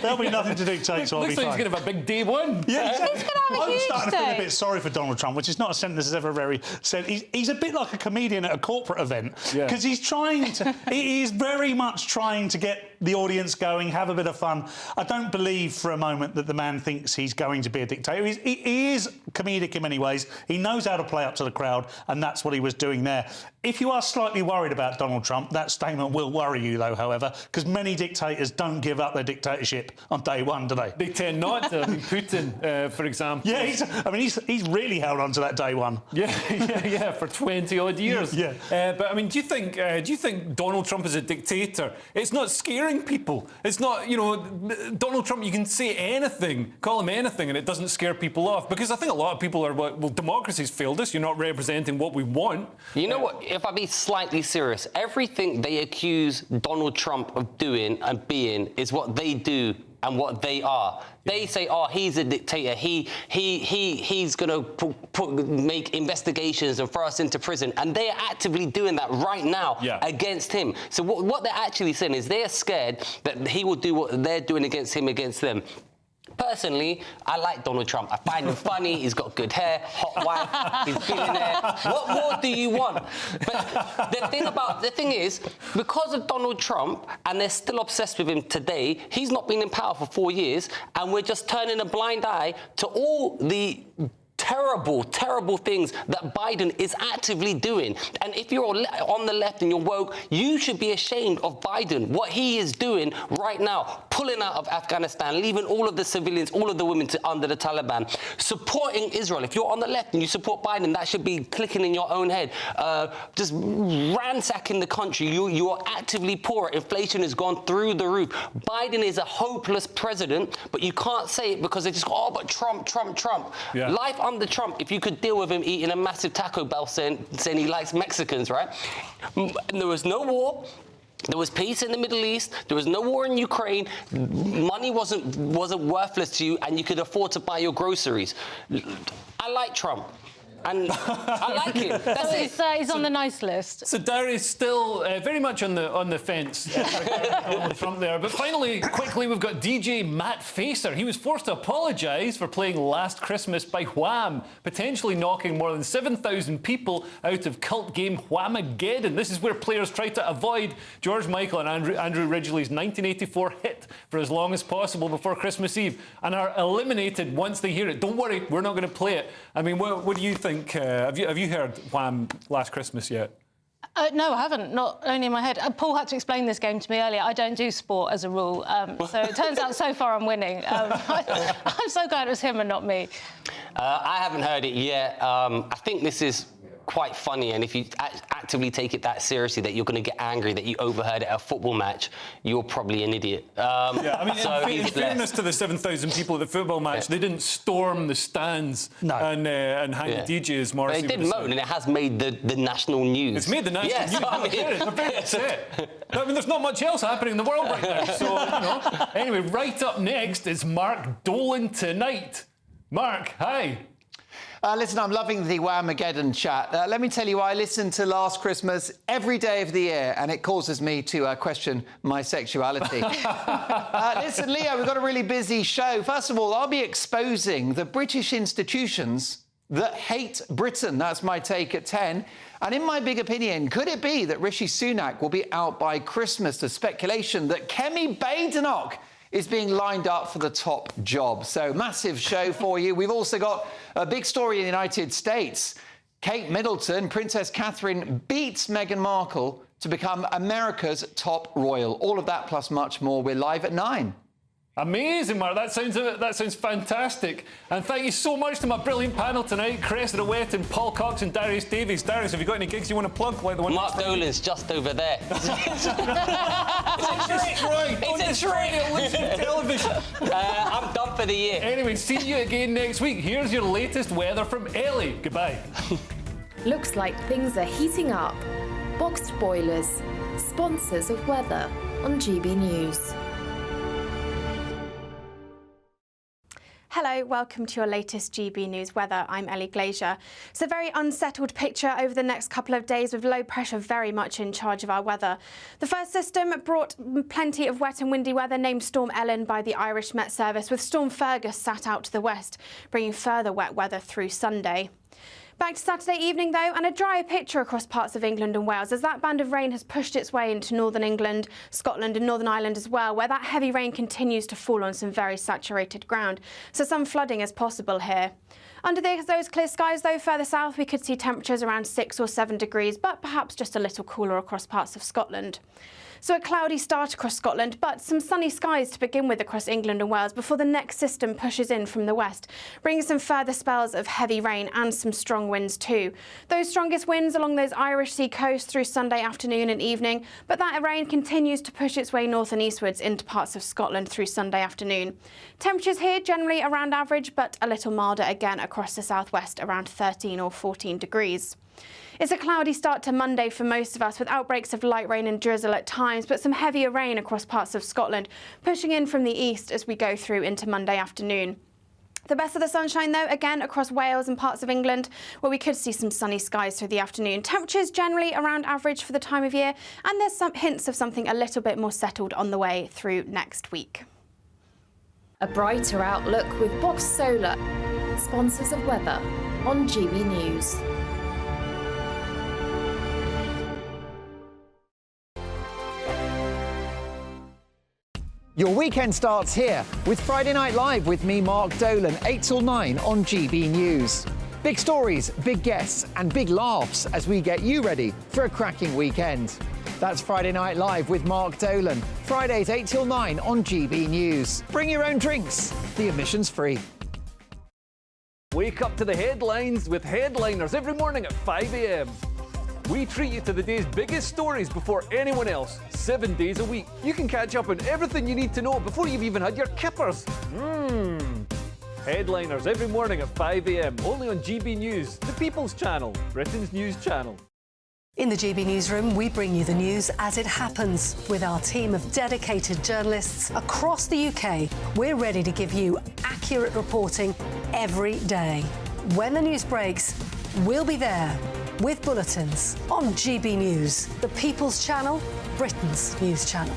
there'll be nothing to dictate, so I'll be Looks like fine. he's going to have a big day one. Yeah, exactly. He's going to have a I'm huge starting to feel a day. bit sorry for Donald Trump, which is not a sentence that's ever very said. He's a bit like a comedian at a corporate event, because he's trying to... he is very much trying to get the audience going, have a bit of fun. I don't believe for a moment that the man thinks he's going to be a dictator. He is comedic in many ways. He knows how to play up to the crowd, and that's what he was doing there. If you are slightly worried about Donald Trump, that statement will worry you, though, however, because many dictators don't give up their dictatorship on day one, do they? They tend not to. I mean, Putin, for example. Yeah, he's really held on to that day one. Yeah, for 20-odd years. Yeah. But, I mean, do you think Donald Trump is a dictator? It's not scaring people. It's not, you know, Donald Trump, you can say anything, call him anything, and it doesn't scare people off. Because I think a lot of people are, well, democracy's failed us. You're not representing what we want. You know what? If I be slightly serious, everything they accuse Donald Trump of doing and being is what they do and what they are. They say, oh, he's a dictator. He's going to make investigations and throw us into prison. And they are actively doing that right now against him. So what they're actually saying is they're scared that he will do what they're doing against him, against them. Personally, I like Donald Trump. I find him funny. He's got good hair, hot wife, he's a billionaire. What more do you want? But the thing is, because of Donald Trump, and they're still obsessed with him today, he's not been in power for 4 years, and we're just turning a blind eye to all the terrible things that Biden is actively doing. And if you're on the left and you're woke, you should be ashamed of Biden, what he is doing right now, pulling out of Afghanistan, leaving all of the civilians, all of the women under the Taliban, supporting Israel. If you're on the left and you support Biden, that should be clicking in your own head. Just ransacking the country. You are actively poor. Inflation has gone through the roof. Biden is a hopeless president, but you can't say it because they just go, oh, but Trump. Yeah. Life under Trump, if you could deal with him eating a massive Taco Bell saying he likes Mexicans, right? And there was no war. There was peace in the Middle East. There was no war in Ukraine. Money wasn't worthless to you, and you could afford to buy your groceries. I like Trump. And I like him. That's it. He's on the nice list. So Darius still very much on the fence. Donald Trump there. But finally, quickly, we've got DJ Matt Facer. He was forced to apologise for playing Last Christmas by Wham, potentially knocking more than 7,000 people out of cult game Whamageddon. This is where players try to avoid George Michael and Andrew Ridgeley's 1984 hit for as long as possible before Christmas Eve, and are eliminated once they hear it. Don't worry, we're not going to play it. I mean, what do you think? Have you heard Wham Last Christmas yet? No, I haven't. Not only in my head. Paul had to explain this game to me earlier. I don't do sport as a rule, so it turns out so far I'm winning. I'm so glad it was him and not me. I haven't heard it yet. I think this is quite funny, and if you actively take it that seriously that you're going to get angry that you overheard it at a football match, you're probably an idiot. Yeah, I mean, in fairness to the 7,000 people at the football match, they didn't storm the stands and hang the DJs. They did moan, and it has made the national news. It's made the national news. I'm very upset. I mean, there's not much else happening in the world right now, so, you know. Anyway, right up next is Mark Dolan tonight. Mark, hi. Listen, I'm loving the Whamageddon chat. Let me tell you, I listen to Last Christmas every day of the year, and it causes me to question my sexuality. Listen, Leo, we've got a really busy show. First of all, I'll be exposing the British institutions that hate Britain. That's my take at 10. And in my big opinion, could it be that Rishi Sunak will be out by Christmas? There's speculation that Kemi Badenoch is being lined up for the top job. So massive show for you. We've also got a big story in the United States. Kate Middleton, Princess Catherine, beats Meghan Markle to become America's top royal. All of that plus much more. We're live at 9. Amazing, Mark. That sounds fantastic. And thank you so much to my brilliant panel tonight, Cressida Wetton, Paul Cox and Darius Davies. Darius, have you got any gigs you want to plug? Like the one Mark Dolan's just over there. It's a trick. Television. I'm done for the year. Anyway, see you again next week. Here's your latest weather from Ellie. Goodbye. Looks like things are heating up. Boxed boilers, sponsors of weather on GB News. Hello, welcome to your latest GB News weather. I'm Ellie Glazier. It's a very unsettled picture over the next couple of days with low pressure very much in charge of our weather. The first system brought plenty of wet and windy weather named Storm Ellen by the Irish Met Service, with Storm Fergus sat out to the west, bringing further wet weather through Sunday. Back to Saturday evening though, and a drier picture across parts of England and Wales as that band of rain has pushed its way into northern England, Scotland and Northern Ireland as well, where that heavy rain continues to fall on some very saturated ground, so some flooding is possible here. Under those clear skies though, further south we could see temperatures around 6 or 7 degrees, but perhaps just a little cooler across parts of Scotland. So a cloudy start across Scotland, but some sunny skies to begin with across England and Wales before the next system pushes in from the west, bringing some further spells of heavy rain and some strong winds too. Those strongest winds along those Irish Sea coast through Sunday afternoon and evening, but that rain continues to push its way north and eastwards into parts of Scotland through Sunday afternoon. Temperatures here generally around average, but a little milder again across the southwest, around 13 or 14 degrees. It's a cloudy start to Monday for most of us, with outbreaks of light rain and drizzle at times, but some heavier rain across parts of Scotland, pushing in from the east as we go through into Monday afternoon. The best of the sunshine, though, again across Wales and parts of England, where we could see some sunny skies through the afternoon. Temperatures generally around average for the time of year, and there's some hints of something a little bit more settled on the way through next week. A brighter outlook with Box Solar, sponsors of weather on GB News. Your weekend starts here with Friday Night Live with me, Mark Dolan, 8 till 9 on GB News. Big stories, big guests and big laughs as we get you ready for a cracking weekend. That's Friday Night Live with Mark Dolan, Fridays 8 till 9 on GB News. Bring your own drinks, the admission's free. Wake up to the headlines with headliners every morning at 5 a.m. We treat you to the day's biggest stories before anyone else, 7 days a week. You can catch up on everything you need to know before you've even had your kippers. Headliners every morning at 5 a.m, only on GB News, the People's Channel, Britain's news channel. In the GB Newsroom, we bring you the news as it happens. With our team of dedicated journalists across the UK, we're ready to give you accurate reporting every day. When the news breaks, we'll be there with bulletins on GB News, the People's Channel, Britain's news channel.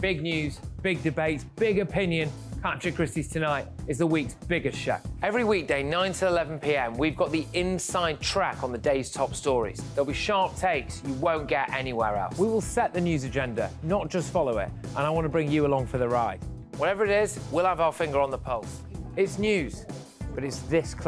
Big news, big debates, big opinion. Patrick Christie's Tonight is the week's biggest show. Every weekday, 9 to 11 p.m, we've got the inside track on the day's top stories. There'll be sharp takes you won't get anywhere else. We will set the news agenda, not just follow it, and I want to bring you along for the ride. Whatever it is, we'll have our finger on the pulse. It's news, but it's this close.